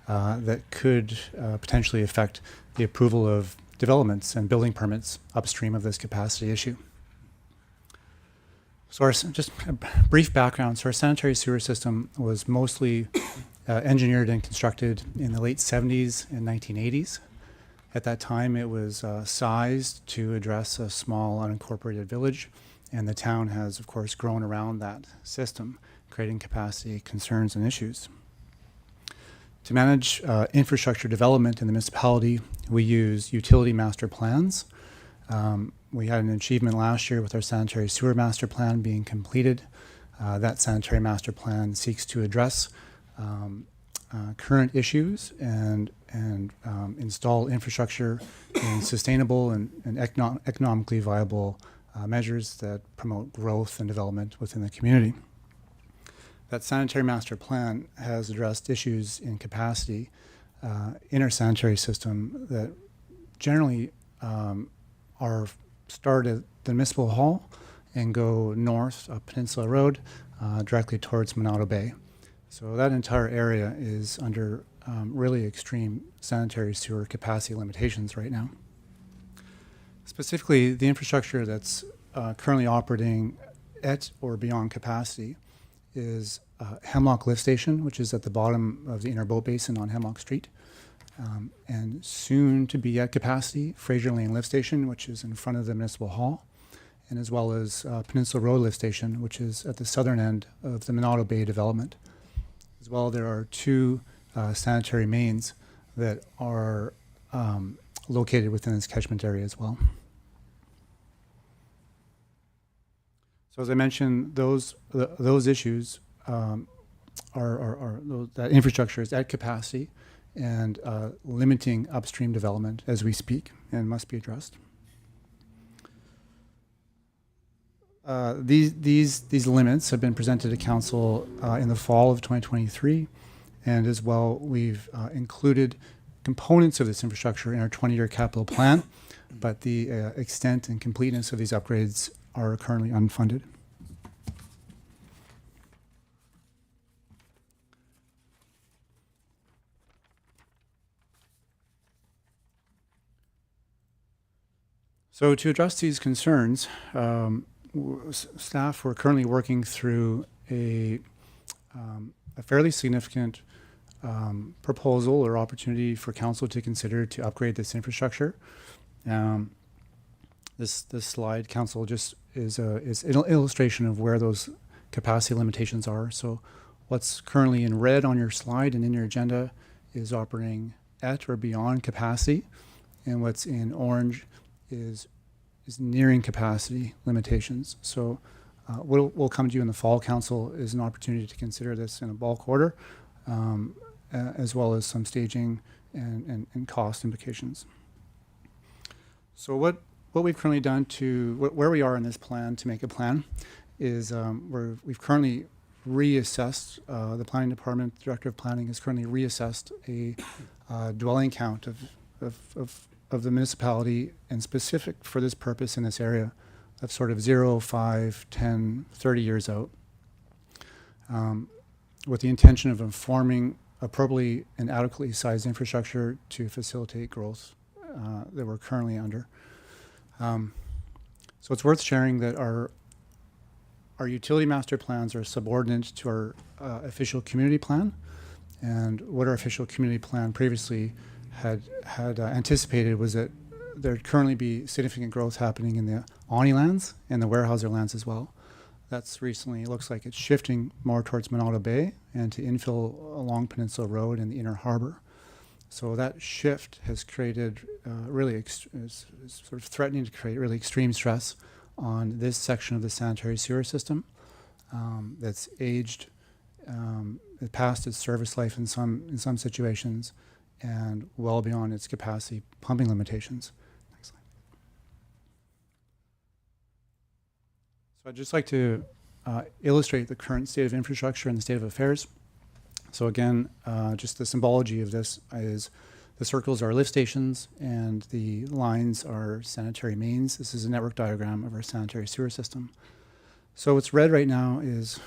that could potentially affect the approval of developments and building permits upstream of this capacity issue. So just a brief background. So our sanitary sewer system was mostly engineered and constructed in the late 70s and 1980s. At that time, it was sized to address a small unincorporated village, and the town has, of course, grown around that system, creating capacity concerns and issues. To manage infrastructure development in the municipality, we use utility master plans. We had an achievement last year with our sanitary sewer master plan being completed. That sanitary master plan seeks to address current issues and install infrastructure in sustainable and economically viable measures that promote growth and development within the community. That sanitary master plan has addressed issues in capacity in our sanitary system that generally are start at the municipal hall and go north up Peninsula Road directly towards Monado Bay. So that entire area is under really extreme sanitary sewer capacity limitations right now. Specifically, the infrastructure that's currently operating at or beyond capacity is Hemlock Lift Station, which is at the bottom of the inner boat basin on Hemlock Street, and soon to be at capacity, Fraser Lane Lift Station, which is in front of the Municipal Hall, and as well as Peninsula Road Lift Station, which is at the southern end of the Monado Bay development. As well, there are 2 sanitary mains that are located within this catchment area as well. So as I mentioned, those issues that infrastructure is at capacity and limiting upstream development as we speak and must be addressed. These limits have been presented to Council in the fall of 2023, And as well, we've included components of this infrastructure in our 20-year capital plan, but the extent and completeness of these upgrades are currently unfunded. So to address these concerns, staff were currently working through a fairly significant proposal or opportunity for council to consider to upgrade this infrastructure. This slide, council, just is an illustration of where those capacity limitations are. So what's currently in red on your slide and in your agenda is operating at or beyond capacity, and what's in orange is nearing capacity limitations. So what will come to you in the fall, council, is an opportunity to consider this in a bulk order, as well as some staging and cost implications. So what we've currently done where we are in this plan to make a plan is we've currently reassessed, the planning department, director of planning has currently reassessed a dwelling count of the municipality, and specific for this purpose in this area of sort of 0, 5, 10, 30 years out, with the intention of informing appropriately and adequately sized infrastructure to facilitate growth that we're currently under. So it's worth sharing that our utility master plans are subordinate to our official community plan, and what our official community plan previously had anticipated was that there'd currently be significant growth happening in the Ani lands and the Weyerhaeuser lands as well. That's recently, it looks like it's shifting more towards Monado Bay and to infill along Peninsula Road and the Inner Harbor. So that shift has created is sort of threatening to create really extreme stress on this section of the sanitary sewer system that's aged, past its service life in some situations, and well beyond its capacity pumping limitations. Next slide. So I'd just like to illustrate the current state of infrastructure and the state of affairs. So again, just the symbology of this is the circles are lift stations and the lines are sanitary mains. This is a network diagram of our sanitary sewer system. So what's red right now is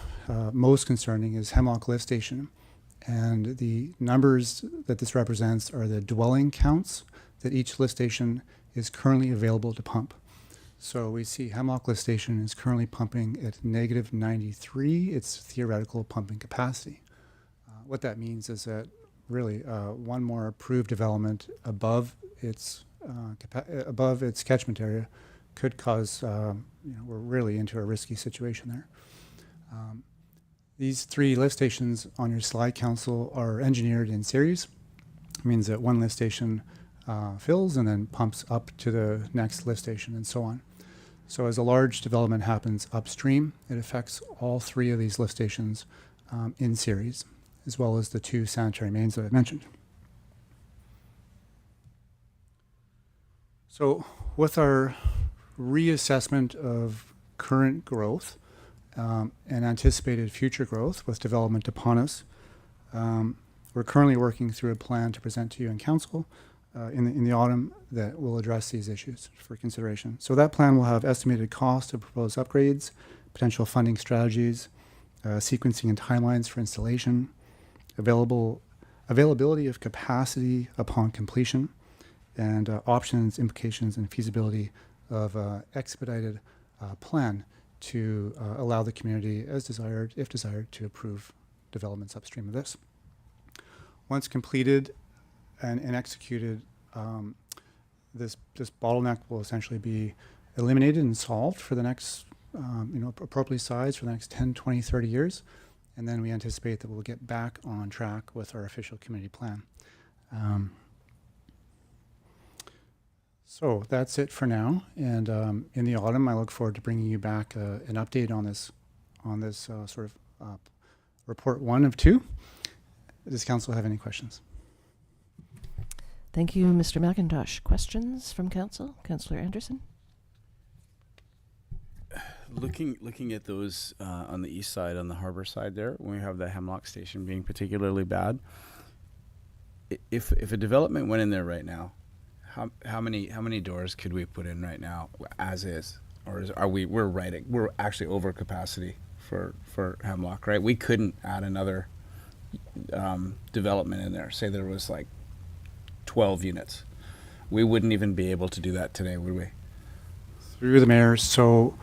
most concerning is Hemlock Lift Station. And the numbers that this represents are the dwelling counts that each lift station is currently available to pump. So we see Hemlock Lift Station is currently pumping at -93, its theoretical pumping capacity. What that means is that really one more approved development above its catchment area could cause, we're really into a risky situation there. These 3 lift stations on your slide, council, are engineered in series. It means that one lift station fills and then pumps up to the next lift station and so on. So as a large development happens upstream, it affects all 3 of these lift stations in series, as well as the 2 sanitary mains that I mentioned. So with our reassessment of current growth, and anticipated future growth with development upon us, we're currently working through a plan to present to you in council in the autumn that will address these issues for consideration. So that plan will have estimated cost of proposed upgrades, potential funding strategies, sequencing and timelines for installation, availability of capacity upon completion, and options, implications, and feasibility of expedited plan to allow the community, as desired, if desired, to approve developments upstream of this. Once completed and executed, this bottleneck will essentially be eliminated and solved for the next, appropriately sized for the next 10, 20, 30 years. And then we anticipate that we'll get back on track with our official community plan. So that's it for now. And in the autumn, I look forward to bringing you back an update on this sort of report 1 of 2. Does council have any questions?
Thank you, Mr. McIntosh. Questions from council? Councillor Anderson?
Looking at those on the east side, on the harbor side there, when we have the Hemlock Station being particularly bad, if a development went in there right now, how many doors could we put in right now as is, or we're actually over capacity for Hemlock, right? We couldn't add another development in there. Say there was like 12 units, we wouldn't even be able to do that today, would we?
Through the mayor, so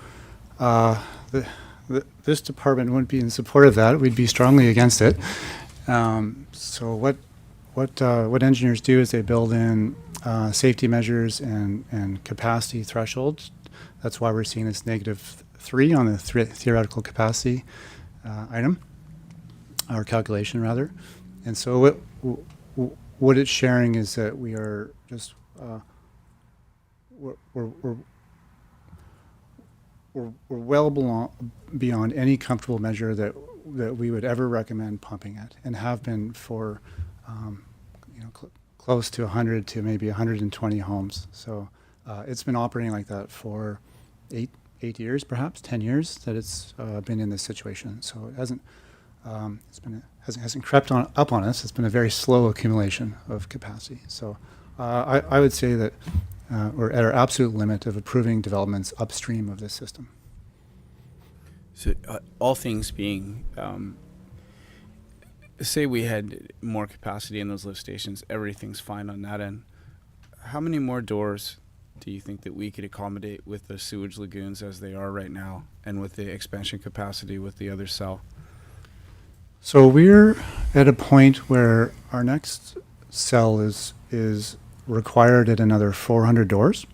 this department wouldn't be in support of that. We'd be strongly against it. So what engineers do is they build in safety measures and capacity thresholds. That's why we're seeing this -3 on the theoretical capacity item, or calculation rather. And so what it's sharing is that we are just we're well beyond any comfortable measure that we would ever recommend pumping at, and have been for close to 100 to maybe 120 homes. So it's been operating like that for 8 years, perhaps 10 years that it's been in this situation. So it hasn't hasn't crept up on us. It's been a very slow accumulation of capacity. So I would say that we're at our absolute limit of approving developments upstream of this system.
So all things being, say we had more capacity in those lift stations, everything's fine on that end. How many more doors do you think that we could accommodate with the sewage lagoons as they are right now, and with the expansion capacity with the other cell?
So we're at a point where our next cell is required at another 400 doors.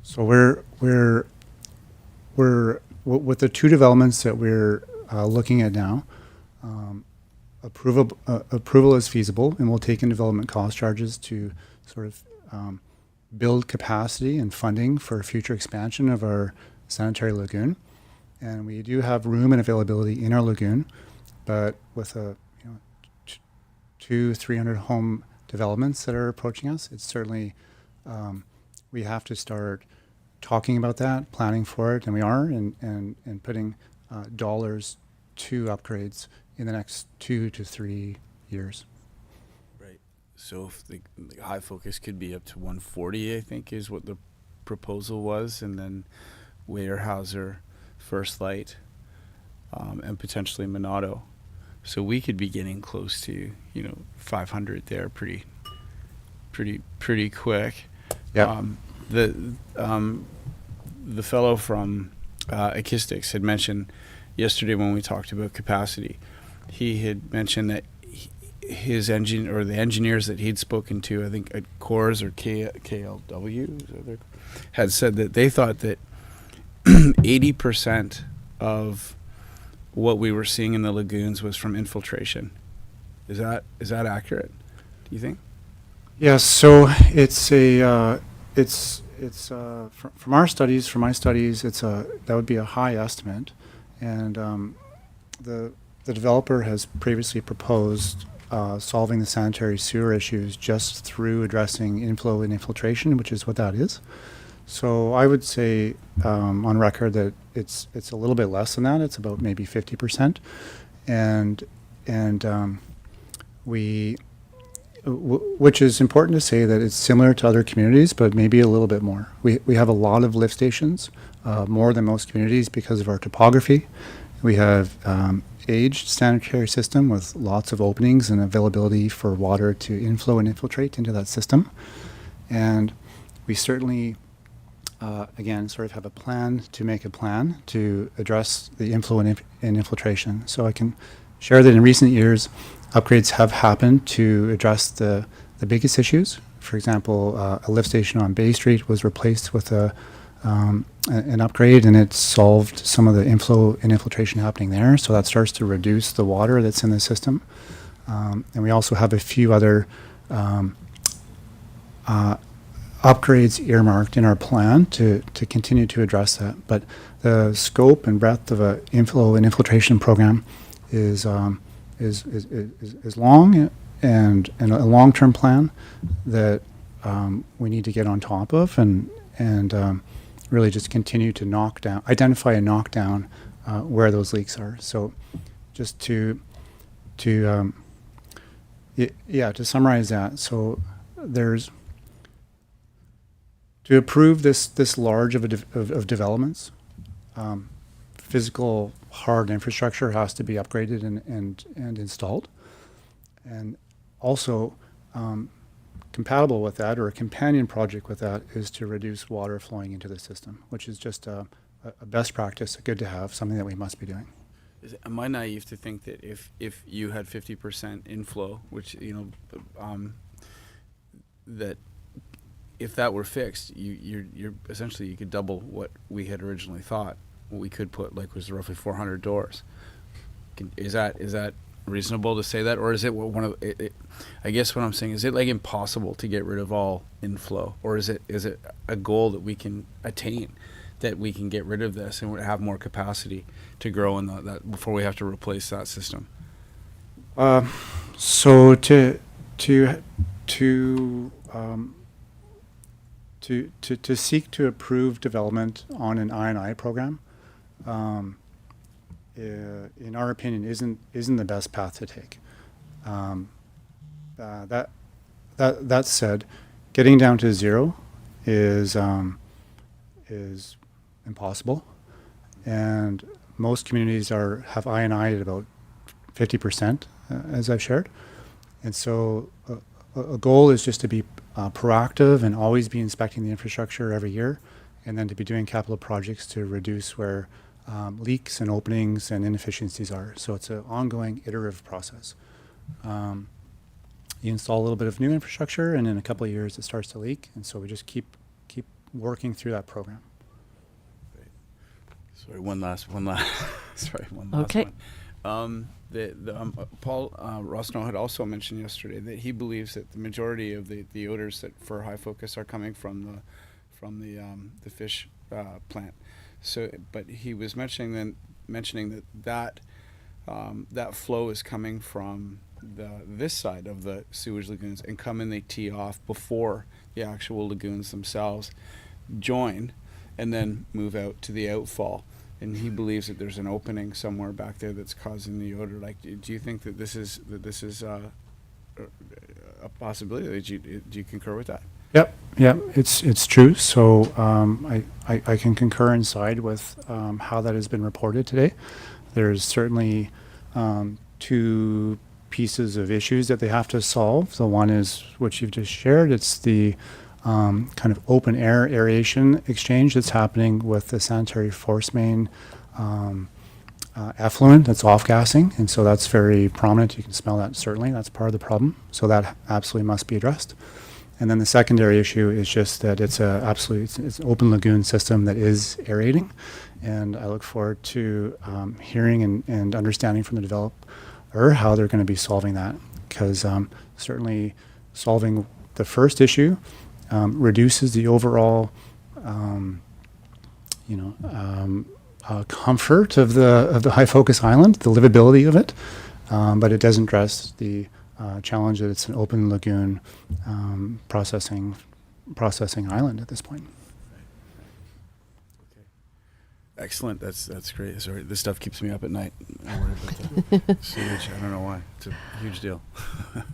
So we're with the two developments that we're looking at now. Approval is feasible, and we'll take in development cost charges to sort of build capacity and funding for future expansion of our sanitary lagoon. And we do have room and availability in our lagoon, but with a 200-300 home developments that are approaching us, it's certainly we have to start talking about that, planning for it, and we are, and putting dollars to upgrades in the next 2 to 3 years.
Right. So if the high focus could be up to 140, I think is what the proposal was, and then Weyerhaeuser, First Light, and potentially Monado. So we could be getting close to 500 there pretty quick.
Yeah.
The fellow from Acoustics had mentioned yesterday when we talked about capacity, he had mentioned that his engine, or the engineers that he'd spoken to, I think at Coors or KLW, had said that they thought that 80% of what we were seeing in the lagoons was from infiltration. Is that accurate, do you think?
Yes. So from our studies, from my studies, that would be a high estimate, and the developer has previously proposed solving the sanitary sewer issues just through addressing inflow and infiltration, which is what that is. So I would say on record that it's a little bit less than that. It's about maybe 50%, and which is important to say that it's similar to other communities, but maybe a little bit more. We have a lot of lift stations, more than most communities because of our topography. We have aged sanitary system with lots of openings and availability for water to inflow and infiltrate into that system. And we certainly, again, sort of have a plan to address the inflow and infiltration. So I can share that in recent years, upgrades have happened to address the biggest issues. For example, a lift station on Bay Street was replaced with an upgrade, and it solved some of the inflow and infiltration happening there. So that starts to reduce the water that's in the system. And we also have a few other upgrades earmarked in our plan to continue to address that. But the scope and breadth of an inflow and infiltration program is long and a long-term plan that we need to get on top of, and and really just continue to identify and knock down where those leaks are. So just to summarize that, so there's to approve this large of developments, physical hard infrastructure has to be upgraded and installed, and also compatible with that, or a companion project with that, is to reduce water flowing into the system, which is just a best practice, good to have, something that we must be doing.
Am I naive to think that if you had 50% inflow, which that if that were fixed, you're essentially, you could double what we had originally thought. What we could put was roughly 400 doors. Is that reasonable to say that, or is it one of I guess what I'm saying, is it impossible to get rid of all inflow, or is it a goal that we can attain, that we can get rid of this and have more capacity to grow in that before we have to replace that system?
So to seek to approve development on an I&I program, in our opinion, isn't the best path to take. That said, getting down to zero is impossible, and most communities have I&I at about 50%, as I've shared, and so a goal is just to be proactive and always be inspecting the infrastructure every year, and then to be doing capital projects to reduce where leaks and openings and inefficiencies are. So it's an ongoing iterative process. You install a little bit of new infrastructure, and in a couple of years it starts to leak, and so we just keep working through that program.
Sorry, one last
Okay.
one. Paul Rosno had also mentioned yesterday that he believes that the majority of the odors that for high focus are coming from the fish plant. So, but he was mentioning that flow is coming from this side of the sewage lagoons, and they tee off before the actual lagoons themselves join, and then move out to the outfall. And he believes that there's an opening somewhere back there that's causing the odor. Do you think that this is a possibility? Do you concur with that?
Yep, it's true. So I can concur inside with how that has been reported today. There's certainly two pieces of issues that they have to solve. The one is what you've just shared. It's the kind of open air aeration exchange that's happening with the sanitary force main effluent that's off-gassing, and so that's very prominent. You can smell that, certainly. That's part of the problem. So that absolutely must be addressed. And then the secondary issue is just that it's an open lagoon system that is aerating, and I look forward to hearing and understanding from the developer how they're going to be solving that, because certainly solving the first issue reduces the overall comfort of the high focus island, the livability of it, but it doesn't address the challenge that it's an open lagoon processing island at this point.
Okay. Excellent. That's great. Sorry, this stuff keeps me up at night. I worry about the sewage. I don't know why. It's a huge deal.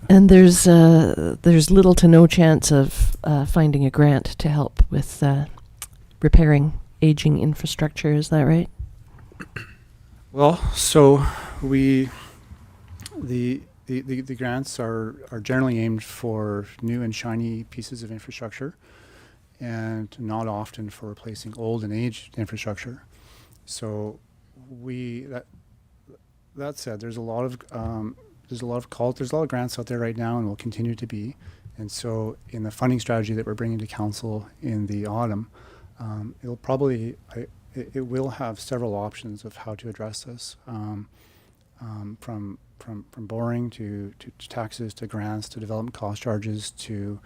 And there's little to no chance of finding a grant to help with repairing aging infrastructure. Is that right?
Well, so the grants are generally aimed for new and shiny pieces of infrastructure, and not often for replacing old and aged infrastructure. So that said, there's a lot of grants out there right now, and will continue to be. And so in the funding strategy that we're bringing to council in the autumn, it will have several options of how to address this, from borrowing to taxes to grants to development cost charges to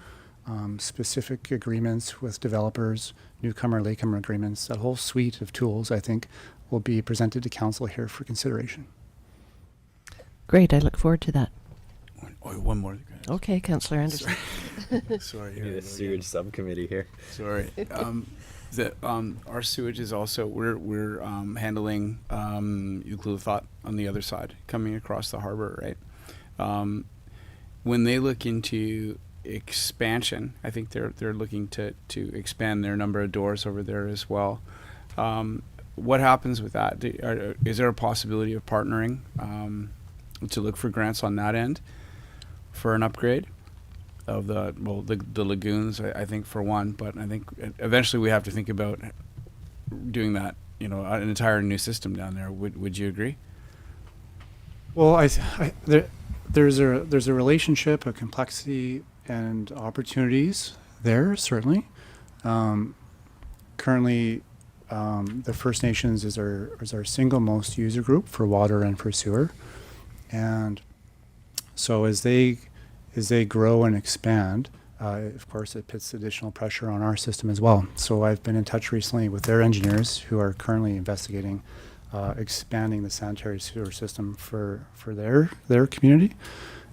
specific agreements with developers, newcomer, latecomer agreements. That whole suite of tools, I think, will be presented to council here for consideration.
Great, I look forward to that.
One more.
Okay, Councillor Anderson.
Sorry.
We need a sewage subcommittee here.
Sorry. Our sewage is also we're handling Ucluelet on the other side, coming across the harbor, right? When they look into expansion, I think they're looking to expand their number of doors over there as well. What happens with that? Is there a possibility of partnering to look for grants on that end for an upgrade of the lagoons? I think for one, but I think eventually we have to think about doing that. An entire new system down there. Would you agree?
Well, there's a relationship, a complexity, and opportunities there certainly. Currently, the First Nations is our single most user group for water and for sewer, and so as they grow and expand, of course, it puts additional pressure on our system as well. So I've been in touch recently with their engineers who are currently investigating expanding the sanitary sewer system for their community.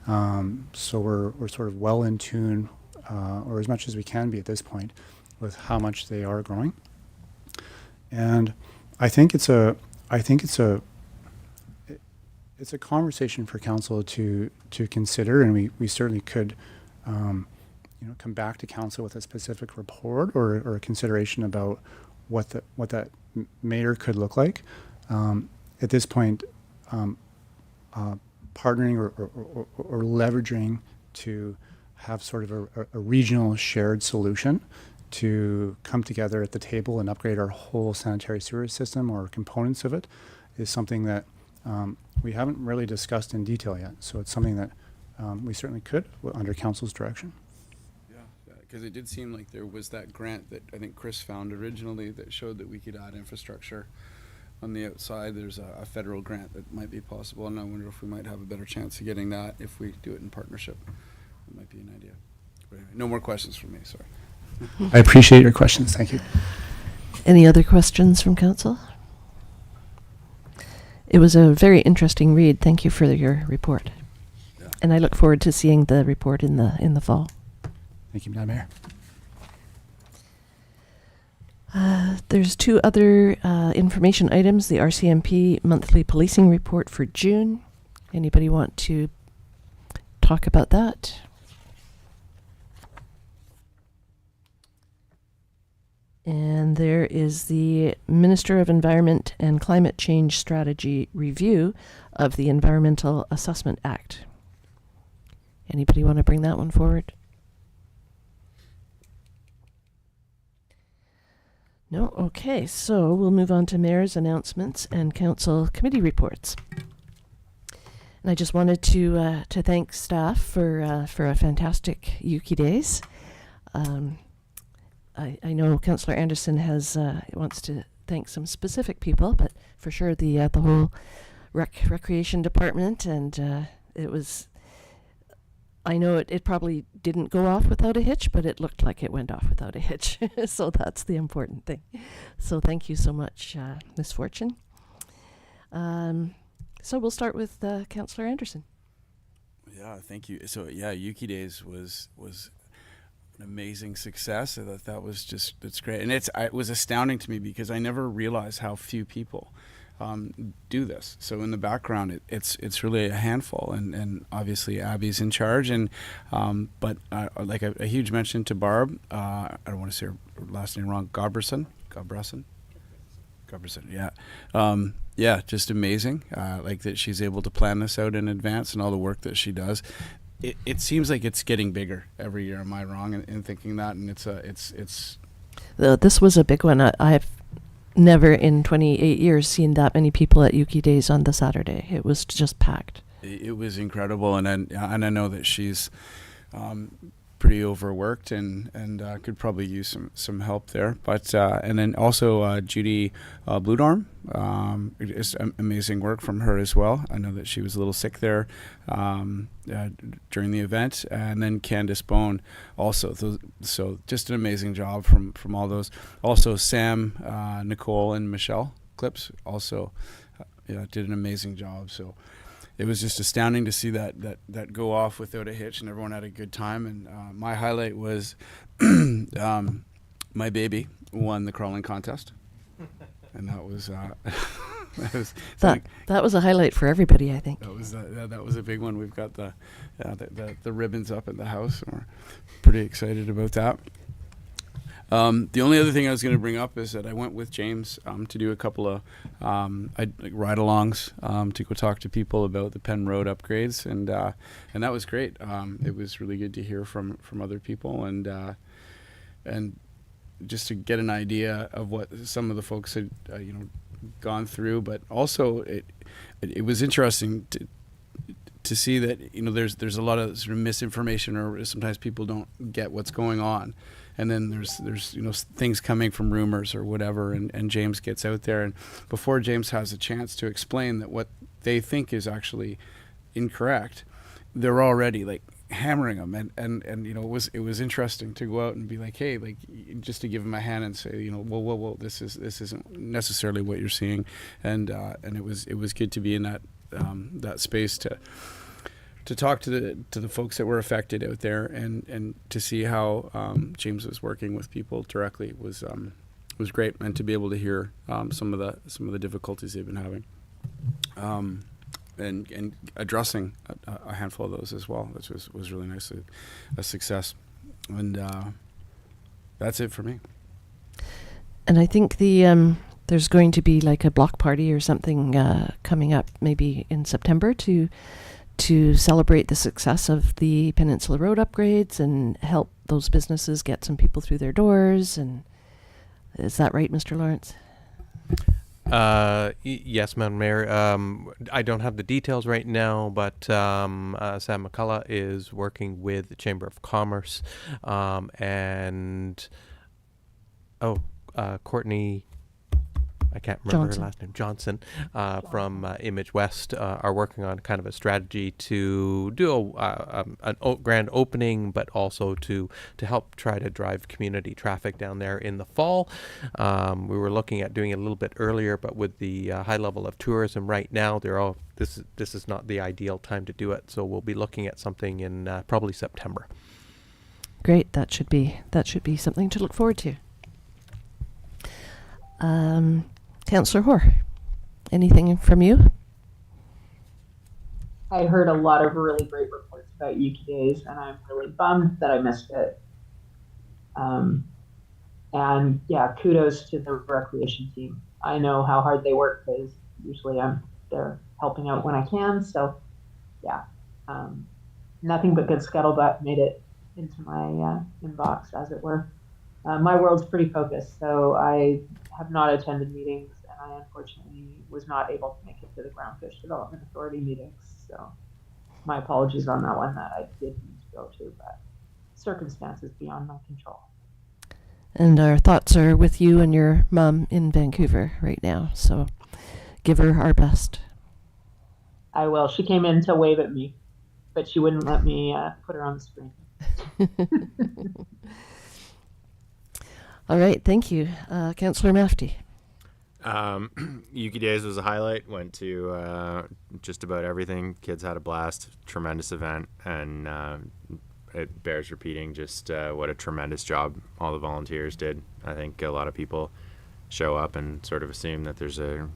So we're sort of well in tune, or as much as we can be at this point, with how much they are growing. And I think it's a conversation for council to consider, and we certainly could come back to council with a specific report or a consideration about what that mayor could look like. At this point, partnering or leveraging to have sort of a regional shared solution to come together at the table and upgrade our whole sanitary sewer system or components of it is something that we haven't really discussed in detail yet. So it's something that we certainly could under council's direction.
Yeah, because it did seem like there was that grant that I think Chris found originally that showed that we could add infrastructure on the outside. There's a federal grant that might be possible, and I wonder if we might have a better chance of getting that if we do it in partnership. It might be an idea. But anyway, no more questions from me, sorry.
I appreciate your questions. Thank you.
Any other questions from council? It was a very interesting read. Thank you for your report.
Yeah.
And I look forward to seeing the report in the fall.
Thank you, Madam Mayor.
There's two other information items. The RCMP monthly policing report for June. Anybody want to talk about that? And there is the Minister of Environment and Climate Change Strategy review of the Environmental Assessment Act. Anybody want to bring that one forward? No? Okay, so we'll move on to mayor's announcements and council committee reports. And I just wanted to thank staff for a fantastic Yuki Days. I know Councillor Anderson wants to thank some specific people, but for sure the whole recreation department, and it was. I know it probably didn't go off without a hitch, but it looked like it went off without a hitch. So that's the important thing. So thank you so much, Ms. Fortune. So we'll start with Councillor Anderson.
Yeah, thank you. So yeah, Yuki Days was an amazing success. I thought that's great, and it was astounding to me because I never realized how few people do this. So in the background, it's really a handful, and obviously Abby's in charge, and but like a huge mention to Barb. I don't want to say her last name wrong. Gabberson, yeah. Yeah, just amazing. Like that she's able to plan this out in advance and all the work that she does. It seems like it's getting bigger every year. Am I wrong in thinking that? And it's.
This was a big one. I've never in 28 years seen that many people at Yuki Days on the Saturday. It was just packed.
It was incredible, and I know that she's pretty overworked and could probably use some help there. But and then also Judy Bludorm, it's amazing work from her as well. I know that she was a little sick there during the event, and then Candace Bone also. So just an amazing job from all those. Also Sam, Nicole, and Michelle Clips also did an amazing job. So. it was just astounding to see that go off without a hitch, and everyone had a good time. And my highlight was my baby won the crawling contest, and that was
that was a highlight for everybody, I think.
That was a big one. We've got the ribbons up at the house, and we're pretty excited about that. The only other thing I was going to bring up is that I went with James to do a couple of ride-alongs to go talk to people about the Penn Road upgrades, and that was great. It was really good to hear from other people, and just to get an idea of what some of the folks had gone through. But also it was interesting to see that there's a lot of sort of misinformation, or sometimes people don't get what's going on. And then there's things coming from rumors or whatever, and James gets out there, and before James has a chance to explain that what they think is actually incorrect, they're already like hammering him, and it was interesting to go out and be like, hey, like, just to give him a hand and say, whoa, this isn't necessarily what you're seeing, and it was good to be in that space to talk to the folks that were affected out there, and to see how James was working with people directly was great, and to be able to hear some of the difficulties they've been having, and addressing a handful of those as well, which was really nice, a success, and that's it for me.
And I think there's going to be like a block party or something coming up maybe in September to celebrate the success of the Peninsula Road upgrades and help those businesses get some people through their doors. And is that right, Mr. Lawrence?
Yes, Madam Mayor. I don't have the details right now, but Sam McCullough is working with the Chamber of Commerce, and Courtney, I can't remember her last name, Johnson, from Image West, are working on kind of a strategy to do a grand opening, but also to help try to drive community traffic down there in the fall. We were looking at doing it a little bit earlier, but with the high level of tourism right now, this is not the ideal time to do it. So we'll be looking at something in probably September.
Great, that should be something to look forward to. Councillor Hoare, anything from you?
I heard a lot of really great reports about Yuki Days, and I'm really bummed that I missed it. And yeah, kudos to the recreation team. I know how hard they work, because usually I'm there helping out when I can. So yeah, nothing but good scuttlebutt made it into my inbox, as it were. My world's pretty focused, so I have not attended meetings, and I unfortunately was not able to make it to the Groundfish Development Authority meetings. So my apologies on that one that I did need to go to, but circumstances beyond my control.
And our thoughts are with you and your mom in Vancouver right now, so give her our best.
I will. She came in to wave at me, but she wouldn't let me put her on the screen.
All right, thank you. Councillor Mafty.
Yuki Days was a highlight. Went to just about everything. Kids had a blast. Tremendous event, and it bears repeating just what a tremendous job all the volunteers did. I think a lot of people show up and sort of assume that there's a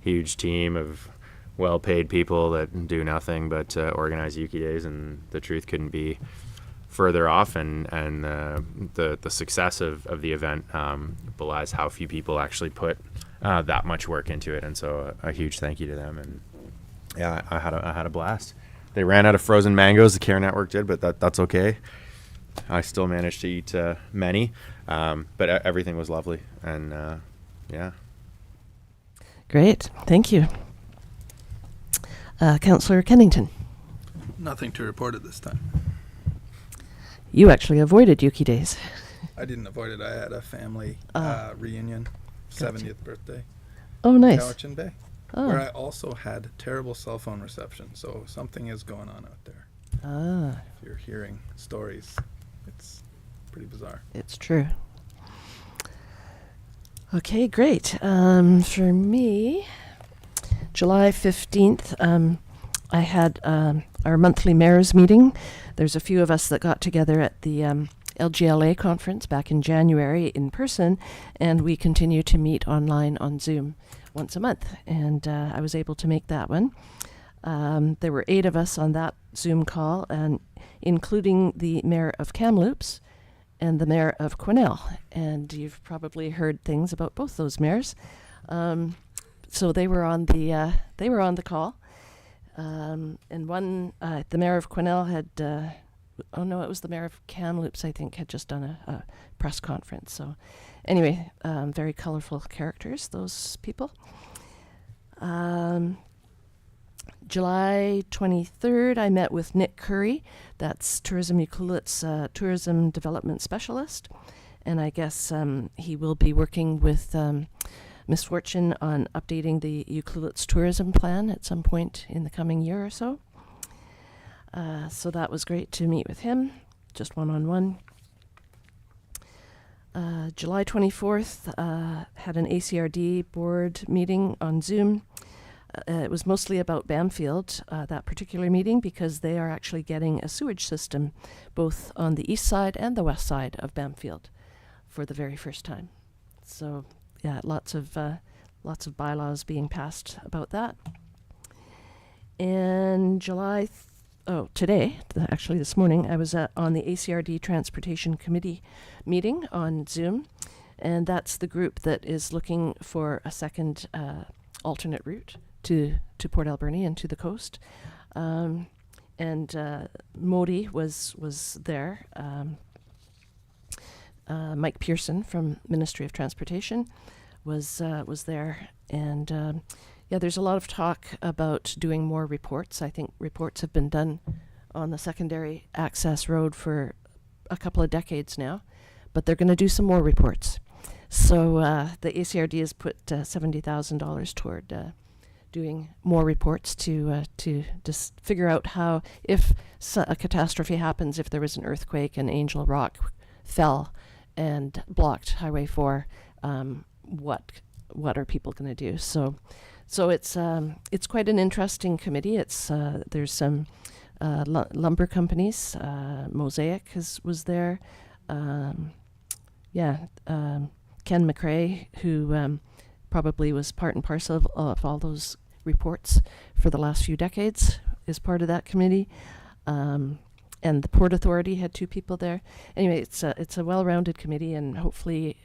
huge team of well-paid people that do nothing but organize Yuki Days, and the truth couldn't be further off, and the success of the event belies how few people actually put that much work into it, and so a huge thank you to them. And yeah, I had a blast. They ran out of frozen mangoes, the Care Network did, but that's okay. I still managed to eat many, but everything was lovely, and yeah.
Great, thank you. Councillor Kennington.
Nothing to report at this time.
You actually avoided Yuki Days.
I didn't avoid it. I had a family reunion, 70th birthday.
Oh, nice.
Cowichan Bay, where I also had terrible cell phone reception. So something is going on out there. If you're hearing stories, it's pretty bizarre.
It's true. Okay, great. For me, July 15th I had our monthly mayor's meeting. There's a few of us that got together at the LGLA conference back in January in person, and we continue to meet online on Zoom once a month. And I was able to make that one. There were 8 of us on that Zoom call, and including the mayor of Kamloops and the mayor of Quesnel. And you've probably heard things about both those mayors. So they were on the call. And one, the mayor of Quesnel had, oh no, it was the mayor of Kamloops, I think, had just done a press conference. So anyway, very colorful characters, those people. July 23rd, I met with Nick Curry. That's Tourism Ucluelet's tourism development specialist. And I guess he will be working with Ms. Fortune on updating the Ucluelet's tourism plan at some point in the coming year or so. So that was great to meet with him, just one-on-one. July 24th, had an ACRD board meeting on Zoom. It was mostly about Bamfield, that particular meeting, because they are actually getting a sewage system both on the east side and the west side of Bamfield for the very first time. So yeah, lots of bylaws being passed about that. And today, actually this morning, I was on the ACRD Transportation Committee meeting on Zoom, and that's the group that is looking for a second alternate route to Port Alberni and to the coast. And Modi was there. Mike Pearson from Ministry of Transportation was there, and yeah, there's a lot of talk about doing more reports. I think reports have been done on the secondary access road for a couple of decades now, but they're going to do some more reports. So the ACRD has put $70,000 toward doing more reports to just figure out how, if a catastrophe happens, if there was an earthquake and Angel Rock fell and blocked Highway 4, what are people going to do? So it's quite an interesting committee. There's some lumber companies. Mosaic was there. Ken McRae, who probably was part and parcel of all those reports for the last few decades, is part of that committee. And the Port Authority had 2 people there. Anyway, it's a well-rounded committee, and hopefully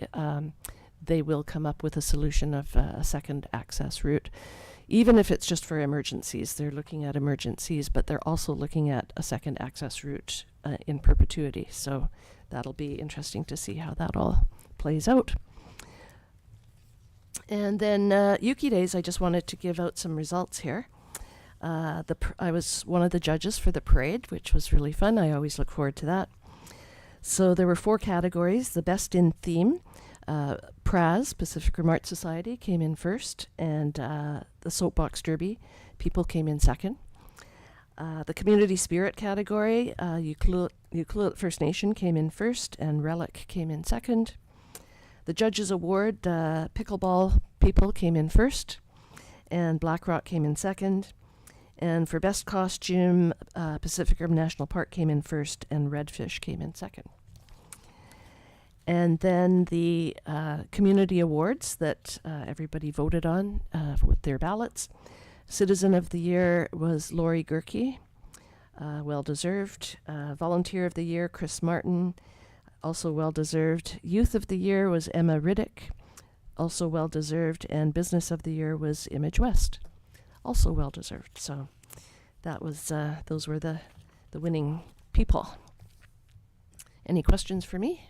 they will come up with a solution of a second access route. Even if it's just for emergencies, they're looking at emergencies, but they're also looking at a second access route in perpetuity. So that'll be interesting to see how that all plays out. And then Yuki Days, I just wanted to give out some results here. I was one of the judges for the parade, which was really fun. I always look forward to that. So there were 4 categories. The best in theme, PRAS, Pacific Rim Art Society, came in first, and the Soapbox Derby people came in second. The community spirit category, Ucluelet First Nation came in first, and Relic came in second. The Judges Award, pickleball people came in first, and Black Rock came in second. And for best costume, Pacific Rim National Park came in first, and Redfish came in second. And then the community awards that everybody voted on with their ballots. Citizen of the Year was Lori Gerke, well-deserved. Volunteer of the Year, Chris Martin, also well-deserved. Youth of the Year was Emma Riddick, also well-deserved. And Business of the Year was Image West, also well-deserved. So that was those were the winning people. Any questions for me?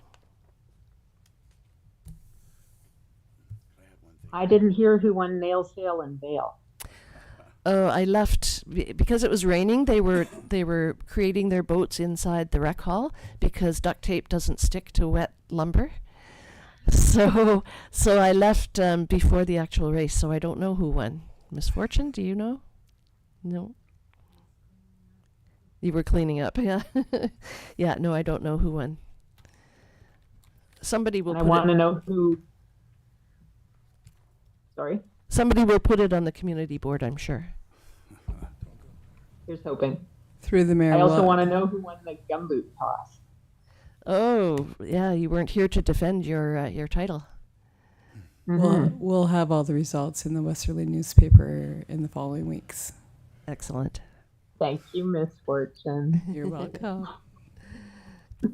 I didn't hear who won Nail Sale and Vale.
Oh, I left because it was raining. They were creating their boats inside the rec hall because duct tape doesn't stick to wet lumber. So I left before the actual race. So I don't know who won. Miss Fortune, do you know? No. You were cleaning up, yeah. Yeah. No, I don't know who won. Somebody will.
I want to know who. Sorry?
Somebody will put it on the community board, I'm sure.
Here's hoping.
Through the mayor.
I also
we'll-
want to know who won the gumboot toss.
Oh, yeah, you weren't here to defend your title.
We'll have all the results in the Westerly newspaper in the following weeks.
Excellent.
Thank you, Miss Fortune.
You're welcome.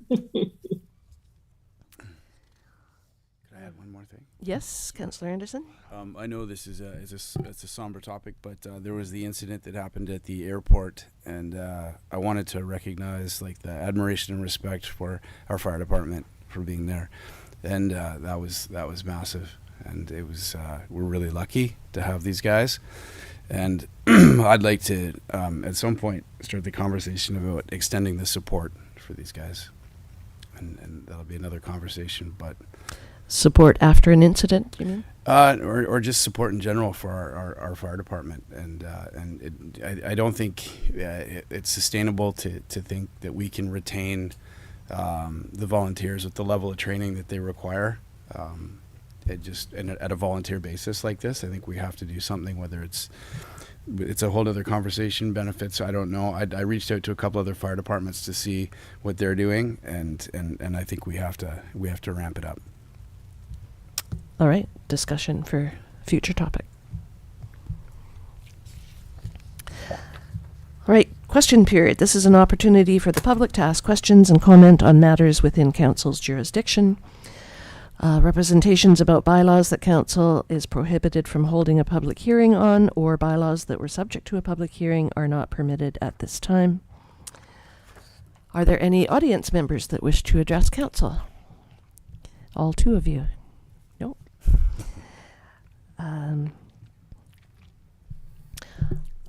Could I add one more thing?
Yes, Councillor Anderson?
I know this is it's a somber topic, but there was the incident that happened at the airport, and I wanted to recognize like the admiration and respect for our fire department for being there, and that was massive, and it was we're really lucky to have these guys, and I'd like to at some point start the conversation about extending the support for these guys, and that'll be another conversation, but.
Support after an incident, you mean?
Or just support in general for our fire department, and I don't think it's sustainable to think that we can retain the volunteers with the level of training that they require. At a volunteer basis like this, I think we have to do something. Whether it's a whole other conversation. Benefits, I don't know. I reached out to a couple other fire departments to see what they're doing, and I think we have to ramp it up.
All right, discussion for future topic. All right, question period. This is an opportunity for the public to ask questions and comment on matters within council's jurisdiction. Representations about bylaws that council is prohibited from holding a public hearing on, or bylaws that were subject to a public hearing, are not permitted at this time. Are there any audience members that wish to address council? All two of you. Nope.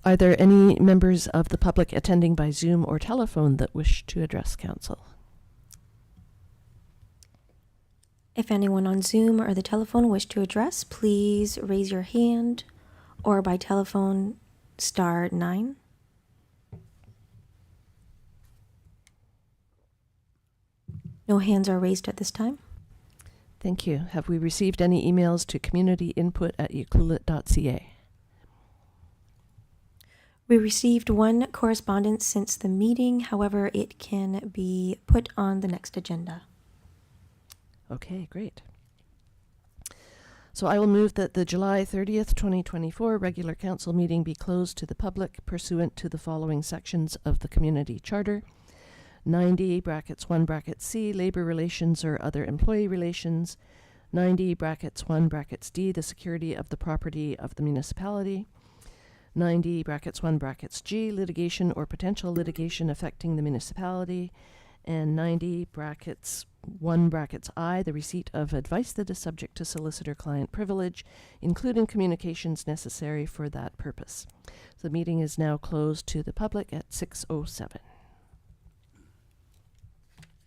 Are there any members of the public attending by Zoom or telephone that wish to address council?
If anyone on Zoom or the telephone wish to address, please raise your hand, or by telephone, *9. No hands are raised at this time.
Thank you. Have we received any emails to communityinput@ucluelet.ca?
We received one correspondence since the meeting. However, it can be put on the next agenda.
Okay, great. So I will move that the July 30th, 2024 regular council meeting be closed to the public pursuant to the following sections of the Community Charter. 90 brackets 1 brackets C, labor relations or other employee relations. 90 brackets 1 brackets D, the security of the property of the municipality. 90 brackets 1 brackets G, litigation or potential litigation affecting the municipality. And 90 brackets 1 brackets I, the receipt of advice that is subject to solicitor-client privilege, including communications necessary for that purpose. The meeting is now closed to the public at 6:07.